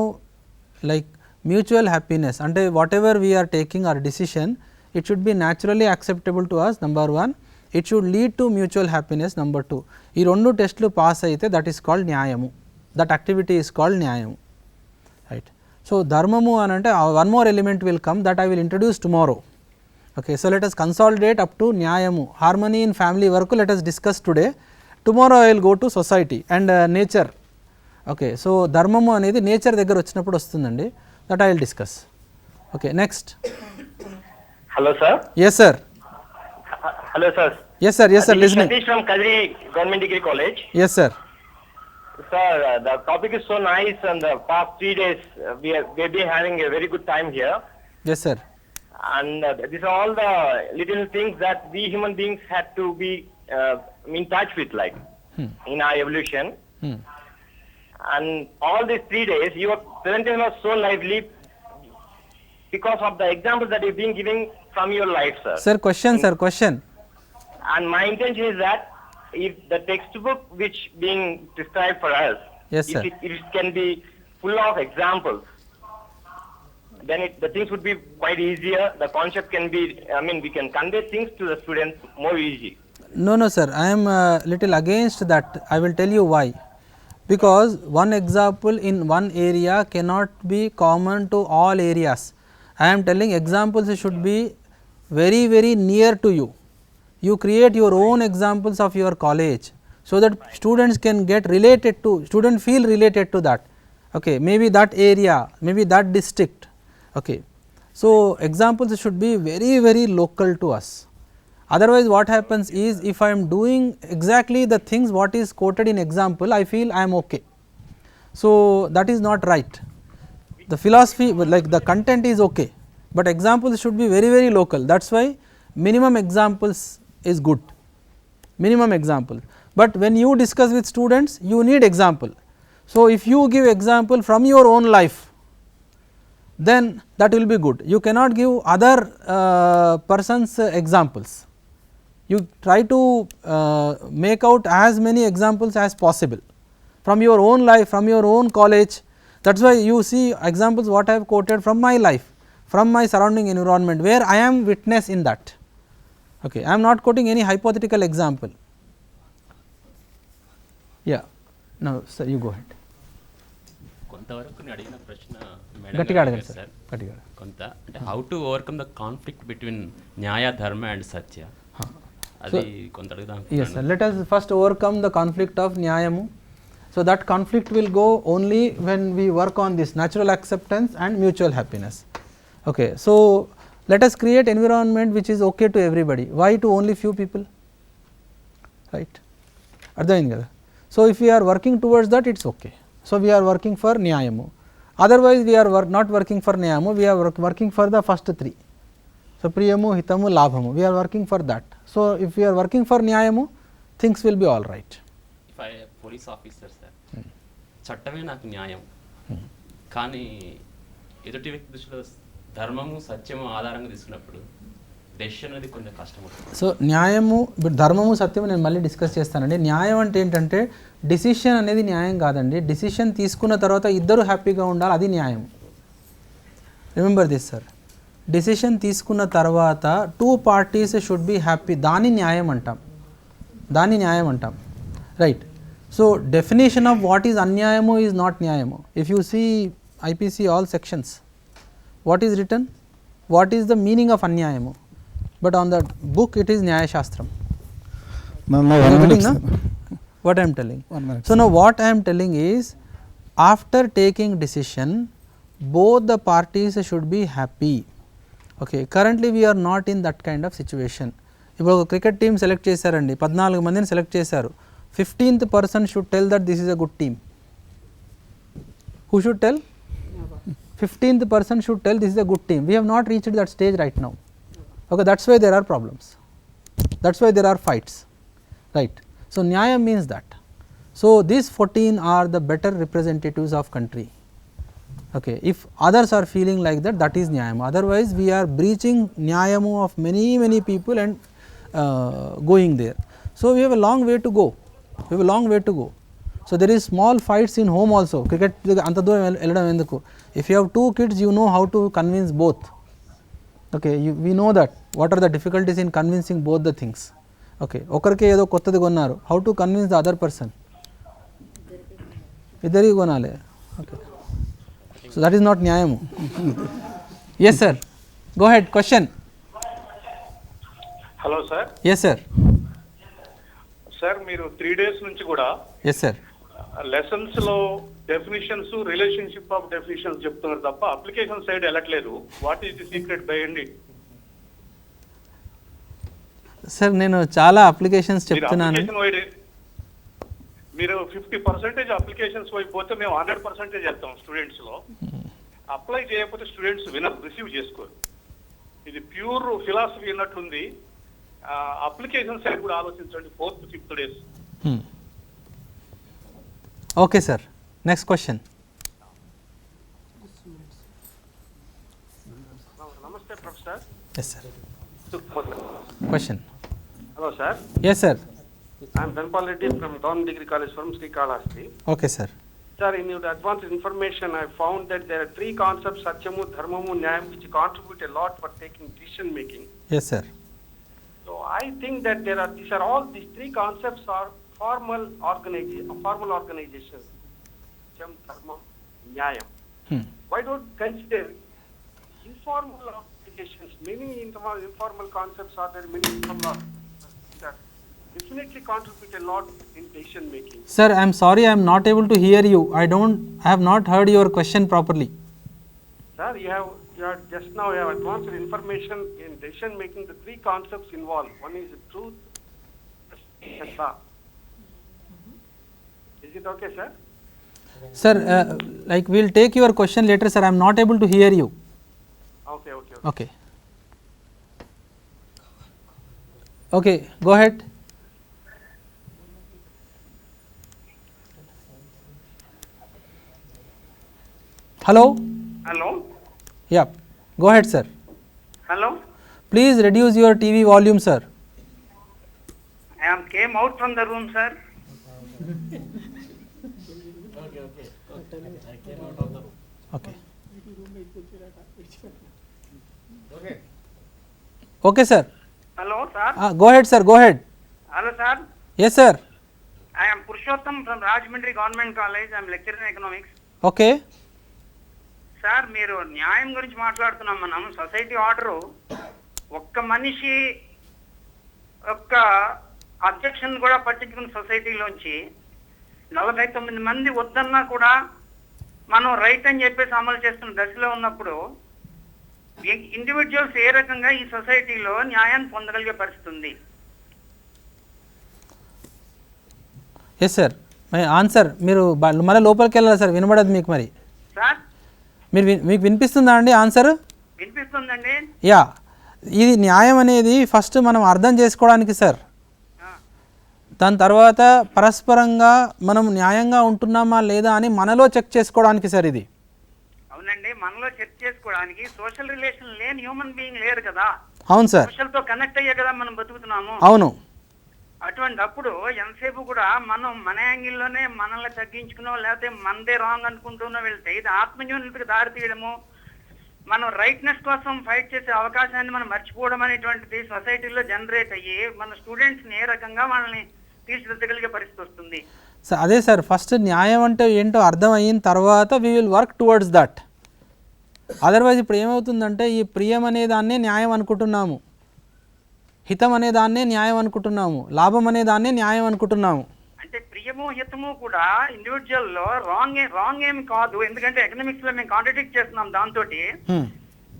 like mutual happiness అంటే whatever we are taking our decision, it should be naturally acceptable to us, number 1. It should lead to mutual happiness, number 2. ఈ రెండు టెస్టులు పాస్ అయితే దట్ ఈస్ కాల్డ్ న్యాయము, that activity is called న్యాయము, right. So ధర్మము అని అంటే one more element will come that I will introduce tomorrow. Okay, so let us consolidate up to న్యాయము, హార్మనీ ఇన్ ఫ్యామిలీ వరకు let us discuss today. Tomorrow I will go to society and nature. Okay, so ధర్మము అనేది nature దగ్గర వచ్చినప్పుడు వస్తుందండి, that I will discuss. Okay, next. Hello, sir. Yes, sir. Hello, sir. Yes, sir. Yes, sir. Listening. Satish from Kadri Government Degree College. Yes, sir. Sir, the topic is so nice, and the past 3 days we've been having a very good time here. Yes, sir. And these are all the little things that we human beings had to be in touch with, like in our evolution. And all these 3 days, your presentation was so lively because of the examples that you've been giving from your life, sir. Sir, question, sir, question. And my intention is that if the textbook which being described for us, yes, sir, if it can be full of examples, then the things would be quite easier. The concept can be, we can convey things to the students more easy. No, sir, I am little against that. I will tell you why. Because one example in one area cannot be common to all areas. I am telling examples should be very, very near to you. You create your own examples of your college so that students can get related to, students feel related to that. Okay, maybe that area, maybe that district. Okay, so examples should be very, very local to us. Otherwise what happens is, if I am doing exactly the things what is quoted in example, I feel I am okay. So that is not right. The philosophy, like the content is okay, but examples should be very, very local. That is why minimum examples is good, minimum example. But when you discuss with students, you need example. So if you give example from your own life, then that will be good. You cannot give other persons examples. You try to make out as many examples as possible from your own life, from your own college. That is why you see examples what I have quoted from my life, from my surrounding environment, where I am witness in that. Okay. I am not quoting any hypothetical example. Yeah. Now, sir, you go ahead. కొంతవరకు నేను అడిగిన ప్రశ్న గట్టిగా అడగండి sir. గట్టిగా కొంత అంటే how to overcome the conflict between న్యాయ ధర్మ అండ్ సత్య అది కొంత అడుగుదాం. Yes sir, let us first overcome the conflict of nyayamu. So that conflict will go only when we work on this natural acceptance and mutual happiness. Okay. So let us create environment which is okay to everybody. Why to only few people? Right. అర్థమైంది కదా. So if we are working towards that, it's okay. So we are working for nyayamu. Otherwise we are not working for nyayamu, we are working for the first three. So priyamu, hitamu, labhamu, we are working for that. So if we are working for nyayamu, things will be all right. If I police officer sir, చట్టమే నాకు న్యాయం, కానీ ఎదుటి వ్యక్తి దృష్టిలో ధర్మము సత్యము ఆధారంగా తీసుకున్నప్పుడు డెసిషన్ అనేది కొంచెం కష్టం అవుతుంది. సో న్యాయము, ధర్మము, సత్యము నేను మళ్ళీ డిస్కస్ చేస్తానండి. న్యాయం అంటే ఏంటంటే డిసిషన్ అనేది న్యాయం కాదండి. డిసిషన్ తీసుకున్న తర్వాత ఇద్దరు హ్యాపీగా ఉండాలి, అది న్యాయం. Remember this sir. డిసిషన్ తీసుకున్న తర్వాత 2 parties షుడ్ బి హ్యాపీ, దాని న్యాయం అంటాం, దాని న్యాయం అంటాం. Right. So definition of what is అన్యాయము ఈజ్ నాట్ న్యాయము. If you see IPC all sections, what is return, what is the meaning of అన్యాయము, but on that book it is Nyaya Shastram. What I am telling. So now what I am telling is, after taking decision, both the parties should be happy. Okay. Currently we are not in that kind of situation. ఇప్పుడు ఒక cricket team select చేశారండి, 14 మందిని select చేశారు. 15th person should tell that this is a good team. Who should tell? 15th person should tell this is a good team. We have not reached that stage right now. Okay, that is why there are problems, that is why there are fights, right. So nyaya means that. So these 14 are the better representatives of country. Okay. If others are feeling like that, that is nyayam. Otherwise we are breaching nyayamu of many people and going there. So we have a long way to go, we have a long way to go. So there is small fights in home also. Cricket anta dooram elladam enduku. If you have 2 kids, you know how to convince both. Okay, we know that what are the difficulties in convincing both the things. Okay, okarke edo kottadi gonnaru, how to convince the other person, iddariga gonale. Okay, so that is not nyayamu. Yes sir, go ahead, question. Hello sir. Yes sir. Sir, మీరు 3 days నుంచి కూడా yes sir lessons లో definitions, relationship of definitions చెప్తున్నారు తప్ప application side వెళ్ళట్లేదు. What is the secret behind it? Sir నేను చాలా applications చెప్తున్నాను. మీరు 50% అప్లికేషన్స్ వైపు పోతే మేము 100% వెళ్తాం స్టూడెంట్స్ లో. అప్లై చేయకపోతే స్టూడెంట్స్ రిసీవ్ చేసుకోరు. ఇది ప్యూర్ ఫిలాసఫీ అన్నట్లుంది. అప్లికేషన్ సైడ్ కూడా ఆలోచించండి 4th, 5th days. Okay sir, next question. Namaste Professor. Yes sir. Question. Hello sir. Yes sir. I am Dhanpal Reddy from Government Degree College from Srikalahasti. Okay sir. Sir, in your advanced information, I found that there are 3 concepts: Satyamu, Dharmamu, Nyayam, which contribute a lot for taking decision making. Yes sir. So I think that these 3 concepts are formal organizations. Satyam, Dharma, Nyayam. Why don't consider informal organizations? Many informal concepts are there, many informal that definitely contribute a lot in decision making. Sir, I am sorry, I am not able to hear you. I have not heard your question properly. Sir, you have just now you have advanced information in decision making. The 3 concepts involved. One is truth, etc. Is it okay, sir? Sir, like we will take your question later, sir. I am not able to hear you. Okay. Okay, go ahead. Hello. Yeah, go ahead, sir. Hello, Please reduce your TV volume, sir. I am came out from the room, sir. Okay. Okay, sir. Hello, sir. Go ahead, sir. Go ahead. Hello, sir. Yes, sir. I am Purushottam from Rajahmundry Government College. I am lecturer in economics. Okay. Sir మీరు న్యాయం గురించి మాట్లాడుతున్నాం. మనం society order ఒక్క మనిషి ఒక్క objection కూడా పట్టించుకున్న సొసైటీలోంచి 49 మంది వద్దన్నా కూడా మనం రైట్ అని చెప్పేసి అమలు చేస్తున్న దశలో ఉన్నప్పుడు ఇండివిజువల్స్ ఏ రకంగా ఈ సొసైటీలో న్యాయాన్ని పొందగలిగే పరిస్థితి ఉంది? Yes sir. ఆన్సర్ మీరు మళ్ళీ లోపలికి వెళ్ళాలి సార్, వినబడదు మీకు. మరి సార్ మీకు వినిపిస్తుందా అండి ఆన్సర్? వినిపిస్తుందండి. యా, ఇది న్యాయం అనేది ఫస్ట్ మనం అర్థం చేసుకోవడానికి సార్. దాని తర్వాత పరస్పరంగా మనం న్యాయంగా ఉంటున్నామా లేదా అని మనలో చెక్ చేసుకోవడానికి సార్ ఇది. అవునండి, మనలో చెక్ చేసుకోవడానికి. సోషల్ రిలేషన్ లేని హ్యూమన్ బీయింగ్ లేరు కదా. అవును సార్. సోషల్ తో కనెక్ట్ అయ్యే కదా మనం బతుకుతున్నాము. అవును. అటువంటి అప్పుడు ఎంతసేపు కూడా మనం మన యాంగిల్లోనే మనల్ని తగ్గించుకునో లేకపోతే మనదే రాంగ్ అనుకుంటూనో వెళ్తే ఇది ఆత్మన్యూనతకు దారి తీయడము, మనం రైట్నెస్ కోసం ఫైట్ చేసే అవకాశాన్ని మనం మర్చిపోవడం అనేటువంటిది సొసైటీలో జనరేట్ అయ్యి మన స్టూడెంట్స్ని ఏ రకంగా మనల్ని తీర్చిదిద్దగలిగే పరిస్థితి వస్తుంది. సార్ అదే సార్, ఫస్ట్ న్యాయం అంటే ఏంటో అర్థం అయిన తర్వాత we will work towards that. Otherwise ఇప్పుడు ఏమవుతుందంటే ఈ ప్రియం అనే దాన్నే న్యాయం అనుకుంటున్నాము, హితం అనే దాన్నే న్యాయం అనుకుంటున్నాము, లాభం అనే దాన్నే న్యాయం అనుకుంటున్నాము. అంటే ప్రియము హితము కూడా ఇండివిజువల్ లో రాంగ్ ఏమి కాదు. ఎందుకంటే ఎకనామిక్స్ లో మేము కాంట్రడిక్ట్ చేస్తున్నాం. దాంతో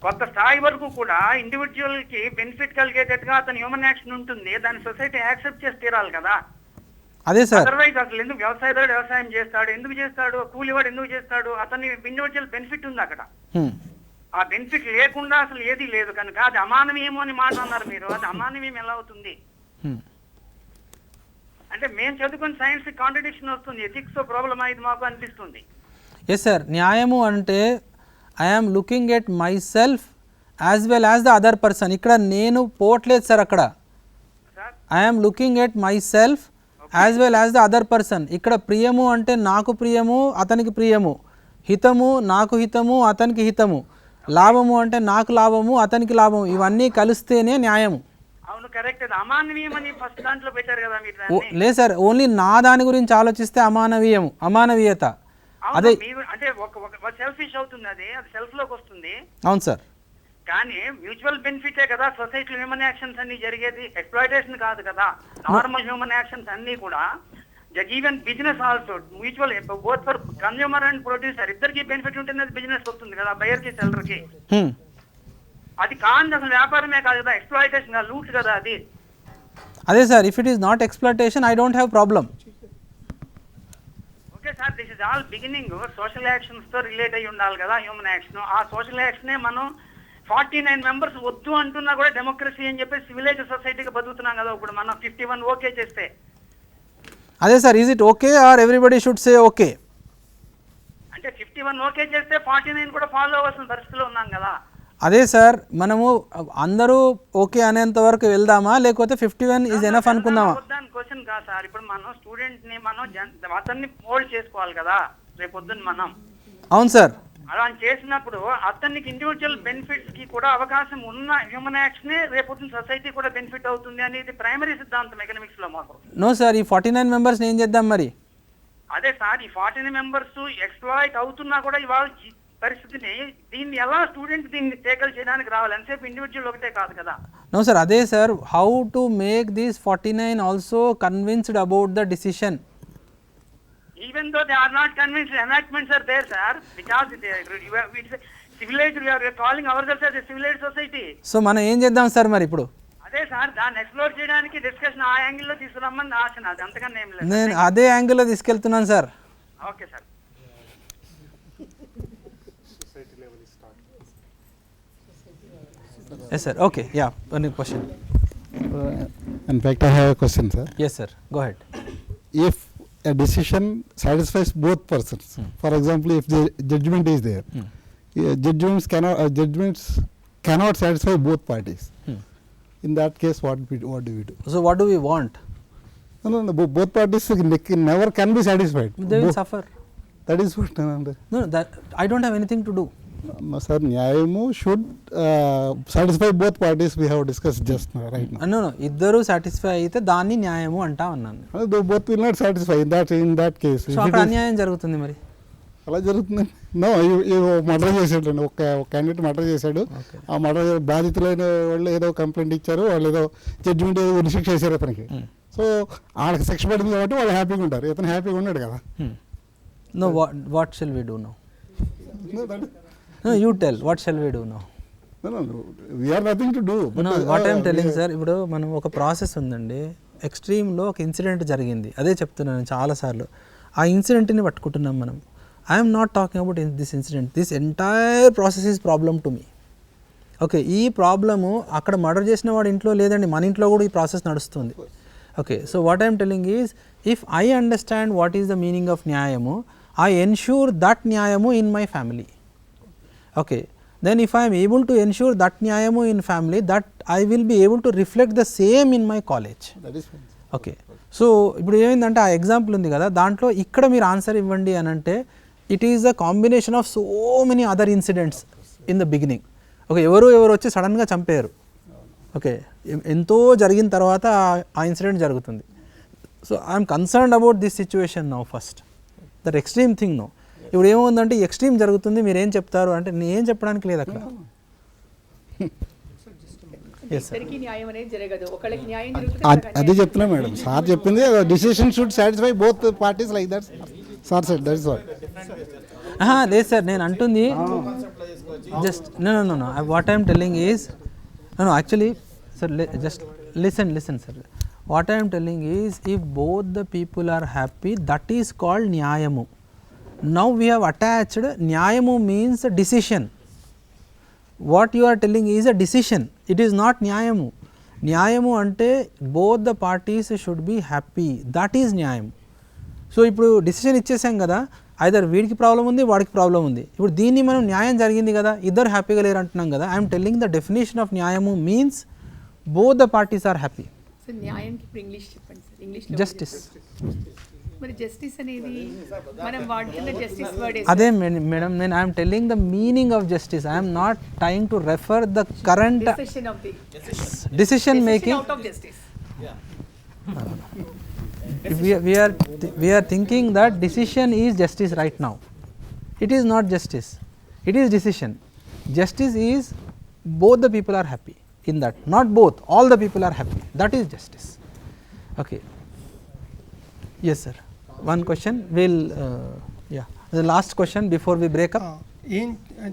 కొంత స్థాయి వరకు కూడా ఇండివిజువల్ కి బెనిఫిట్ కలిగేటట్టుగా అతని హ్యూమన్ యాక్షన్ ఉంటుంది. దాన్ని సొసైటీ యాక్సెప్ట్ చేసి తీరాలి కదా. అదే సార్. అదర్వైజ్ అసలు ఎందుకు వ్యవసాయదారుడు వ్యవసాయం చేస్తాడు, ఎందుకు చేస్తాడు, కూలివాడు ఎందుకు చేస్తాడు, అతని ఇండివిజువల్ బెనిఫిట్ ఉంది అక్కడ. ఆ బెనిఫిట్ లేకుండా అసలు ఏది లేదు కనుక అది అమానవీయము అని మాట అన్నారు మీరు. అది అమానవీయం ఎలా అవుతుంది? అంటే మేము చదువుకున్న సైన్స్ కాంట్రడిక్షన్ వస్తుంది. ఎథిక్స్ ప్రాబ్లం అయింది మాకు అనిపిస్తుంది. Yes sir. న్యాయము అంటే I'm looking at my self as well as the other person. ఇక్కడ నేను పోవట్లేదు సార్, అక్కడ I'm looking at my self as well as the other person. ఇక్కడ ప్రియము అంటే నాకు ప్రియము అతనికి ప్రియము, హితము నాకు హితము అతనికి హితము, లాభము అంటే నాకు లాభము అతనికి లాభము, ఇవన్నీ కలిస్తేనే న్యాయము. అవును, కరెక్ట్. అమానవీయం అని ఫస్ట్ దాంట్లో పెట్టారు కదా మీరు. లేదు సార్, ఓన్లీ నా దాని గురించి ఆలోచిస్తే అమానవీయత. అదే అంటే ఒక సెల్ఫిష్ అవుతుంది, అది సెల్ఫ్ లోకి వస్తుంది. అవును సార్. కానీ మ్యూచువల్ బెనిఫిటే కదా సొసైటీ హ్యూమన్ యాక్షన్స్ అన్ని జరిగేది, ఎక్స్ప్లాయిటేషన్ కాదు కదా. నార్మల్ హ్యూమన్ యాక్షన్స్ అన్ని కూడా even business also mutual both for consumer and producer ఇద్దరికి బెనిఫిట్ ఉంటుంది. బిజినెస్ వస్తుంది కదా బయర్ కి సెల్లర్ కి. అది కాదు అసలు వ్యాపారమే కాదు కదా, ఎక్స్ప్లాయిటేషన్ కాదు, లూట్ కదా అది. అదే sir, if it is not exploitation I don't have problem. Okay sir, this is all beginning. Social actions తో రిలేట్ అయ్యి ఉండాలి కదా హ్యూమన్ యాక్షన్. ఆ సోషల్ యాక్షనే మనం 49 మెంబర్స్ వద్దు అంటున్నా కూడా డెమోక్రసీ అని చెప్పి సివిలైజ్ సొసైటీగా బతుకుతున్నాం కదా. ఇప్పుడు మనం 51 ఓకే చేస్తే అదే sir, is it okay or everybody should say okay? అంటే 51 ఓకే చేస్తే 49 కూడా ఫాలో అవ్వాల్సిన పరిస్థితిలో ఉన్నాం కదా. అదే సార్, మనము అందరూ ఓకే అనేంత వరకు వెళ్దామా లేకపోతే 51 ఈజ్ ఎనఫ్ అనుకుందామా? దాని క్వశ్చన్ కాదు సార్. ఇప్పుడు మనం స్టూడెంట్ ని మనం అతన్ని మోల్డ్ చేసుకోవాలి కదా రేపొద్దున మనం. అవును సార్. అలా చేసినప్పుడు అతనికి ఇండివిజువల్ బెనిఫిట్స్ కి కూడా అవకాశం ఉన్న హ్యూమన్ యాక్షన్ రేపొద్దున సొసైటీ కూడా బెనిఫిట్ అవుతుంది అనేది ప్రైమరీ సిద్ధాంతం ఎకనామిక్స్ లో మాకు. నో సార్, ఈ 49 మెంబర్స్ ఏం చేద్దాం మరి? అదే సార్, ఈ 49 మెంబర్స్ ఎక్స్ప్లాయిట్ అవుతున్నా కూడా ఇవాళ పరిస్థితిని దీన్ని ఎలా స్టూడెంట్ దీన్ని టేకల్ చేయడానికి రావాలి. ఎంతసేపు ఇండివిజువల్ ఒకటే కాదు కదా. నో సార్, అదే sir, how to make these 49 also convinced about the decision. Even though they are not convinced, enactments are there, sir, because civilized, we are calling ourselves as a civilized society. So మనం ఏం చేద్దాం sir మరి ఇప్పుడు? అదే sir, దాన్ని explore చేయడానికి discussion ఆ యాంగిల్లో తీసుకురమ్మని ఆశ నాది, అంతకన్నా ఏం లేదు. నేను అదే యాంగిల్లో తీసుకెళ్తున్నాను సార్. Okay sir. Yes sir, okay, yeah, one question. In fact, I have a question, sir. Yes sir, go ahead. If a decision satisfies both persons, for example, if the judgment is there, judgments cannot satisfy both parties. In that case, what do we do? So what do we want? No, both parties never can be satisfied. They will suffer. That is what. No, that I don't have anything to do. No, sir, Nyayamu should satisfy both parties. We have discussed just now, right now. No, ఇద్దరు satisfy అయితే దాన్ని న్యాయము అంటా అన్నాను. Both will not satisfy in that case. So అక్కడ అన్యాయం జరుగుతుంది మరి. అలా జరుగుతుంది. నో మర్డర్ చేసాడు, ఒక క్యాండిడేట్ మర్డర్ చేశాడు. ఆ మర్డర్ బాధితులైన వాళ్ళు ఏదో కంప్లైంట్ ఇచ్చారు, వాళ్ళు ఏదో జడ్జిమెంట్ ఏదో రిస్ట్రిక్ట్ చేశారు అతనికి. సో వాళ్ళకి శిక్ష పడింది కాబట్టి వాళ్ళు హ్యాపీగా ఉంటారు, ఇతను హ్యాపీగా ఉన్నాడు కదా. No, what shall we do now? No, you tell. What shall we do now? No, we have nothing to do. But no, what I am telling sir, ఇప్పుడు మనం ఒక ప్రాసెస్ ఉందండి. ఎక్స్ట్రీమ్లో ఒక ఇన్సిడెంట్ జరిగింది, అదే చెప్తున్నాను చాలాసార్లు. ఆ ఇన్సిడెంట్ని పట్టుకుంటున్నాం మనం. I'm not talking about this incident. This entire process is problem to me. Okay, ఈ ప్రాబ్లము అక్కడ మర్డర్ చేసిన వాడు ఇంట్లో లేదండి, మన ఇంట్లో కూడా ఈ ప్రాసెస్ నడుస్తుంది. Okay, so what I'm telling is, if I understand what is the meaning of న్యాయము, I ensure that nyayamu in my family. Okay, then if I am able to ensure that nyayamu in family, that I will be able to reflect the same in my college. That is fine. Okay, so ఇప్పుడు ఏమైందంటే ఆ example ఉంది కదా, దాంట్లో ఇక్కడ మీరు answer ఇవ్వండి అని అంటే it is the combination of so many other incidents in the beginning. Okay, ఎవరు వచ్చి సడన్గా చంపారు. ఓకే, ఎంతో జరిగిన తర్వాత ఆ ఇన్సిడెంట్ జరుగుతుంది. So I'm concerned about this situation now first. That extreme thing no. ఇప్పుడు ఏముందంటే ఎక్స్ట్రీమ్ జరుగుతుంది, మీరు ఏం చెప్తారు అంటే నేను చెప్పడానికి లేదు అక్కడ. అది చెప్తున్నా మేడం, సార్ చెప్పింది decision should satisfy both parties like that sir said, that is what. లేదు సార్, నేను అంటుంది just no what I'm telling is no actually sir just listen sir. What I am telling is, if both the people are happy, that is called nyayamu. Now we have attached nyayamu means a decision. What you are telling is a decision. It is not nyayamu. Nyayamu ante both the parties should be happy. That is nyayamu. So ఇప్పుడు decision ఇచ్చేసాం కదా, either వీడికి problem ఉంది, వాడికి problem ఉంది. ఇప్పుడు దీన్ని మనం న్యాయం జరిగింది కదా, ఇద్దరు హ్యాపీగా లేరు అంటున్నాం కదా. I'm telling the definition of న్యాయము means both the parties are happy. సో న్యాయానికి ఇప్పుడు ఇంగ్లీష్ చెప్పండి సార్. ఇంగ్లీష్లో జస్టిస్. మరి జస్టిస్ అనేది మనం వాడుతున్న జస్టిస్ వర్డ్ అదే మేడం, నేను I'm telling the meaning of justice. I'm not trying to refer the current decision making. out of justice. We are thinking that decision is justice right now. It is not justice, it is decision. Justice is both the people are happy in that, not both, all the people are happy. That is justice. Okay, yes sir, one question will yeah, the last question before we break up. ఏం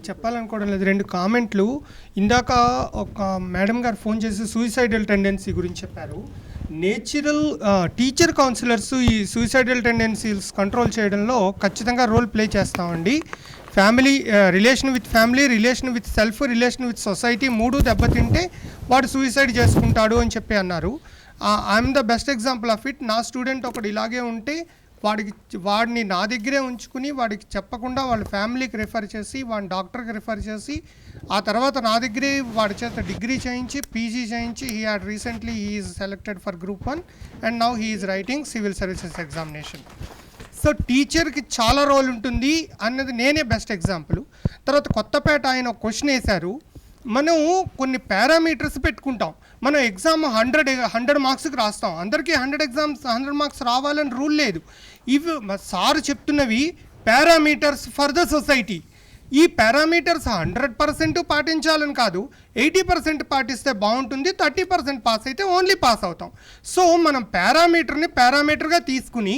చెప్పాలనుకోవడం లేదు, రెండు కామెంట్లు. ఇందాక ఒక madam గారు phone చేసి suicidal tendency గురించి చెప్పారు. నేచురల్ టీచర్ కౌన్సిలర్స్ ఈ సూసైడల్ టెండెన్సీస్ కంట్రోల్ చేయడంలో ఖచ్చితంగా రోల్ ప్లే చేస్తామండి. Family relation with family, relation with self, relation with society మూడు దెబ్బతింటే వాడు సూసైడ్ చేసుకుంటాడు అని చెప్పి అన్నారు. I'm the best example of it. నా స్టూడెంట్ ఒకటి ఇలాగే ఉంటే వాడిని నా దగ్గరే ఉంచుకుని వాడికి చెప్పకుండా వాళ్ళ ఫ్యామిలీకి రిఫర్ చేసి వాడిని డాక్టర్కి రిఫర్ చేసి ఆ తర్వాత నా దగ్గరే వాడి చేత డిగ్రీ చేయించి పీజీ చేయించి he had recently he is selected for group 1 and now he is writing civil services examination. So టీచర్కి చాలా రోల్ ఉంటుంది అన్నది నేనే బెస్ట్ ఎగ్జాంపుల్. తర్వాత కొత్తపేట ఆయన ఒక క్వశ్చన్ వేశారు. మనం కొన్ని పారామీటర్స్ పెట్టుకుంటాం. మనం ఎగ్జామ్ 100 మార్క్స్కి రాస్తాం. అందరికీ 100 మార్క్స్ రావాలని రూల్ లేదు. ఇవి సార్ చెప్తున్నవి పారామీటర్స్ ఫర్ ద సొసైటీ. ఈ పారామీటర్స్ 100% పాటించాలని కాదు, 80% పాటిస్తే బాగుంటుంది, 30% పాస్ అయితే ఓన్లీ పాస్ అవుతాం. సో మనం పారామీటర్గా తీసుకుని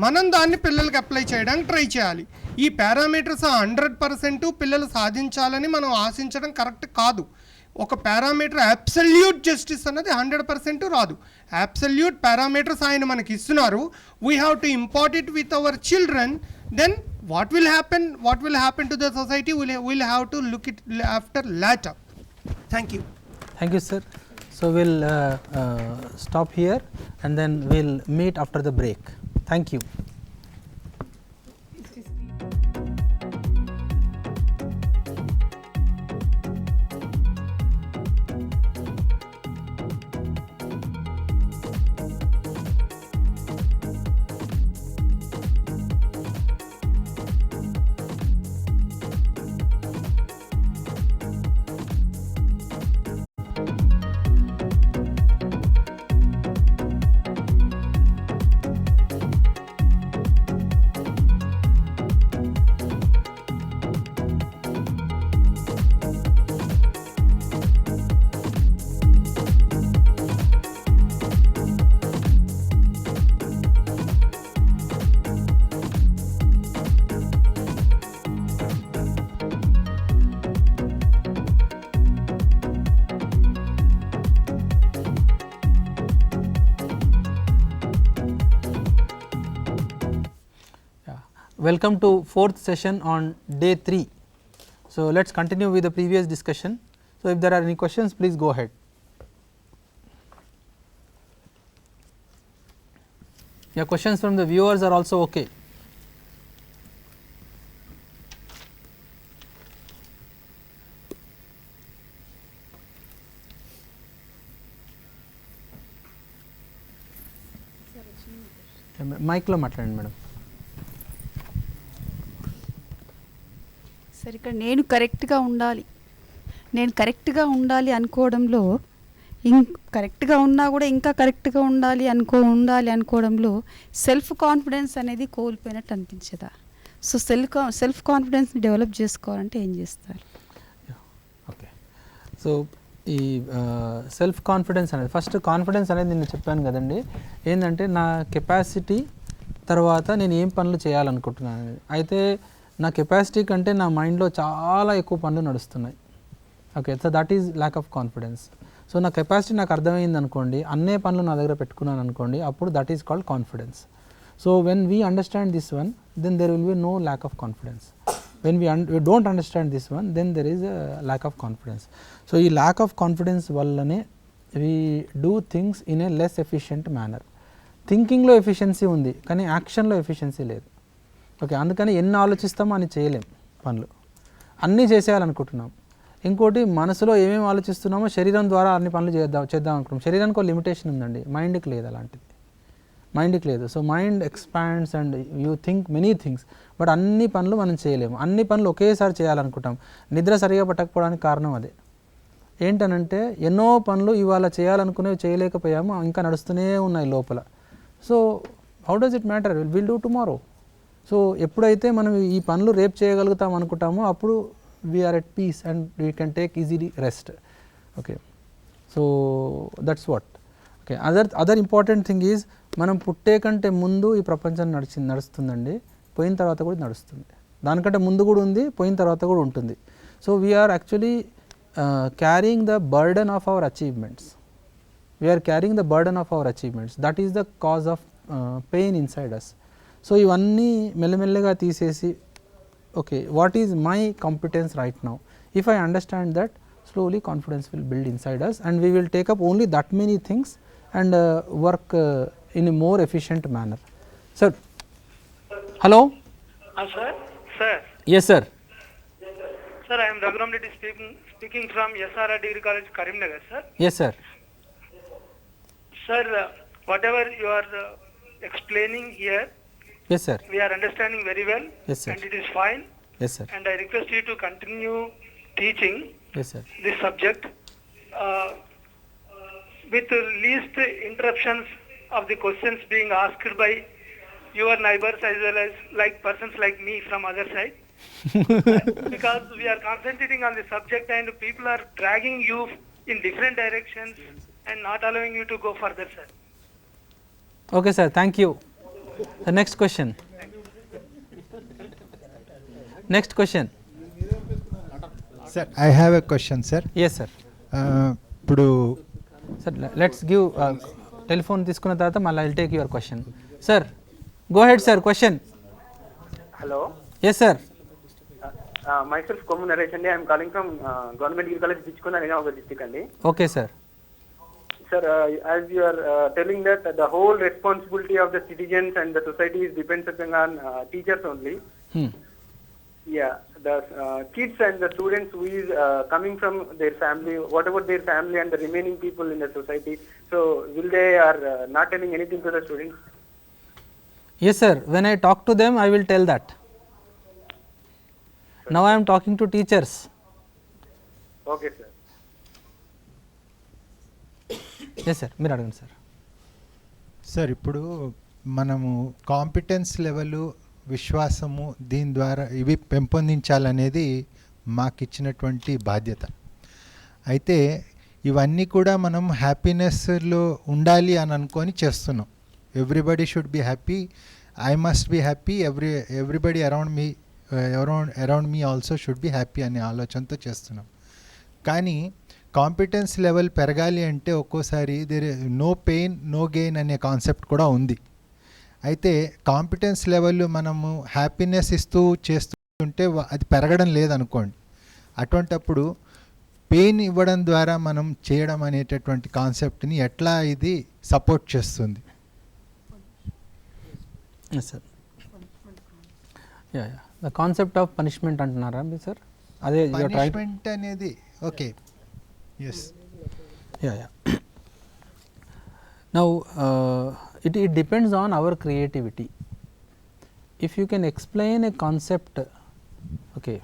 మనం దాన్ని పిల్లలకి అప్లై చేయడానికి ట్రై చేయాలి. ఈ పారామీటర్స్ 100% పిల్లలు సాధించాలని మనం ఆశించడం కరెక్ట్ కాదు. ఒక పారామీటర్ అబ్సల్యూట్ జస్టిస్ అన్నది 100% రాదు. అబ్సల్యూట్ పారామీటర్స్ ఆయన మనకి ఇస్తున్నారు. We have to impart it with our children. Then what will happen to the society, we'll have to look it after later. Thank you sir. So we'll stop here and then we'll meet after the break. Thank you. Welcome to 4th session on day 3. So, let us continue with the previous discussion. So, if there are any questions, please go ahead. Yeah, questions from the viewers are also okay. Mic లో మాట్లాడండి madam. సరే, ఇక్కడ నేను కరెక్ట్గా ఉండాలి అనుకోవడంలో కరెక్ట్గా ఉన్నా కూడా ఇంకా కరెక్ట్గా ఉండాలి అనుకోవడంలో సెల్ఫ్ కాన్ఫిడెన్స్ అనేది కోల్పోయినట్టు అనిపించదా? సో సెల్ఫ్ కాన్ఫిడెన్స్ని డెవలప్ చేసుకోవాలంటే ఏం చేస్తారు? ఓకే, సో ఈ సెల్ఫ్ కాన్ఫిడెన్స్ అనేది, ఫస్ట్ కాన్ఫిడెన్స్ అనేది నేను చెప్పాను కదండి, ఏంటంటే నా కెపాసిటీ తర్వాత నేను ఏం పనులు చేయాలనుకుంటున్నాను. అయితే నా కెపాసిటీ కంటే నా మైండ్లో చాలా ఎక్కువ పనులు నడుస్తున్నాయి. Okay, so that is lack of confidence. So నా కెపాసిటీ నాకు అర్థమైంది అనుకోండి, అన్నే పనులు నా దగ్గర పెట్టుకున్నాను అనుకోండి, అప్పుడు that is called confidence. So when we understand this one, then there will be no lack of confidence. When we don't understand this one, then there is a lack of confidence. So ఈ lack of confidence వల్లనే we do things in a less efficient manner. థింకింగ్లో efficiency ఉంది కానీ యాక్షన్లో efficiency లేదు. Okay, అందుకని ఎన్ని ఆలోచిస్తామో అని చేయలేం, పనులు అన్నీ చేసేయాలనుకుంటున్నాం. ఇంకోటి, మనసులో ఏమేమి ఆలోచిస్తున్నామో శరీరం ద్వారా అన్ని పనులు చేద్దాం అనుకుంటున్నాం. శరీరానికి ఒక లిమిటేషన్ ఉందండి, మైండ్కి లేదు, అలాంటిది మైండ్కి లేదు. So mind expands and you think many things, but అన్ని పనులు మనం చేయలేము. అన్ని పనులు ఒకేసారి చేయాలనుకుంటాం. నిద్ర సరిగా పట్టకపోవడానికి కారణం అదే. ఏంటనంటే ఎన్నో పనులు ఇవాళ చేయాలనుకునేవి చేయలేకపోయాము, ఇంకా నడుస్తూనే ఉన్నాయి లోపల. So how does it matter, will do tomorrow. So ఎప్పుడైతే మనం ఈ పనులు రేపు చేయగలుగుతాం అనుకుంటామో అప్పుడు we're at peace and we can take easily rest. Okay, so that's what. Okay, other important thing is, మనం పుట్టే కంటే ముందు ఈ ప్రపంచం నడుస్తుందండి, పోయిన తర్వాత కూడా నడుస్తుంది. దానికంటే ముందు కూడా ఉంది, పోయిన తర్వాత కూడా ఉంటుంది. So we're actually carrying the burden of our achievements. That is the cause of pain inside us. So ఇవన్నీ మెల్లమెల్లగా తీసేసి, okay, what is my competence right now? If I understand that, slowly confidence will build inside us and we will take up only that many things and work in a more efficient manner. Sir, hello. Sir. Yes sir. Sir, I am Raghuram Reddy speaking from SRR Degree College, Karimnagar, sir. Yes sir. Sir, whatever you are explaining here, yes sir, we are understanding very well. Yes sir. And it is fine. Yes sir. And I request you to continue teaching yes sir this subject with least interruptions of the questions being asked by your neighbors as well as like persons like me from other side. Because we are concentrating on the subject and people are dragging you in different directions and not allowing you to go further, sir. Okay sir, thank you. The next question. Next question. Sir, I have a question, sir. Yes sir. ఇప్పుడు sir, let's give telephone తీసుకున్న తర్వాత మళ్ళీ I'll take your question. Sir, go ahead sir, question. Hello. Yes sir. Myself Komu Naresh andi, I am calling from Government Degree College, Bichkunda, Ninagar district andi. Okay sir. Sir, as you are telling that the whole responsibility of the citizens and the society is depends on teachers only. Yeah, the kids and the students who is coming from their family, what about their family and the remaining people in the society? So will they are not telling anything to the students? Yes sir, when I talk to them I will tell that. Now I am talking to teachers. Okay sir. Yes sir, మీరు అడగండి sir. Sir, ఇప్పుడు మనము competence level, విశ్వాసము, దీని ద్వారా ఇవి పెంపొందించాలనేది మాకు ఇచ్చినటువంటి బాధ్యత. అయితే ఇవన్నీ కూడా మనం హ్యాపీనెస్లో ఉండాలి అని అనుకొని చేస్తున్నాం. Everybody should be happy, I must be happy, everybody around me also should be happy అనే ఆలోచనతో చేస్తున్నాం. కానీ కాంపిటెన్స్ లెవెల్ పెరగాలి అంటే ఒక్కోసారి నో పెయిన్ నో గెయిన్ అనే కాన్సెప్ట్ కూడా ఉంది. అయితే కాంపిటెన్స్ లెవెల్ మనము హ్యాపీనెస్ ఇస్తూ చేస్తుంటే అది పెరగడం లేదనుకోండి, అటువంటప్పుడు పెయిన్ ఇవ్వడం ద్వారా మనం చేయడం అనేటటువంటి కాన్సెప్ట్ని ఎట్లా ఇది సపోర్ట్ చేస్తుంది? Sir the concept of punishment అంటున్నారా మీరు సార్? అదే పనిష్మెంట్ అనేది okay, yes, now it depends on our creativity. If you can explain a concept, okay,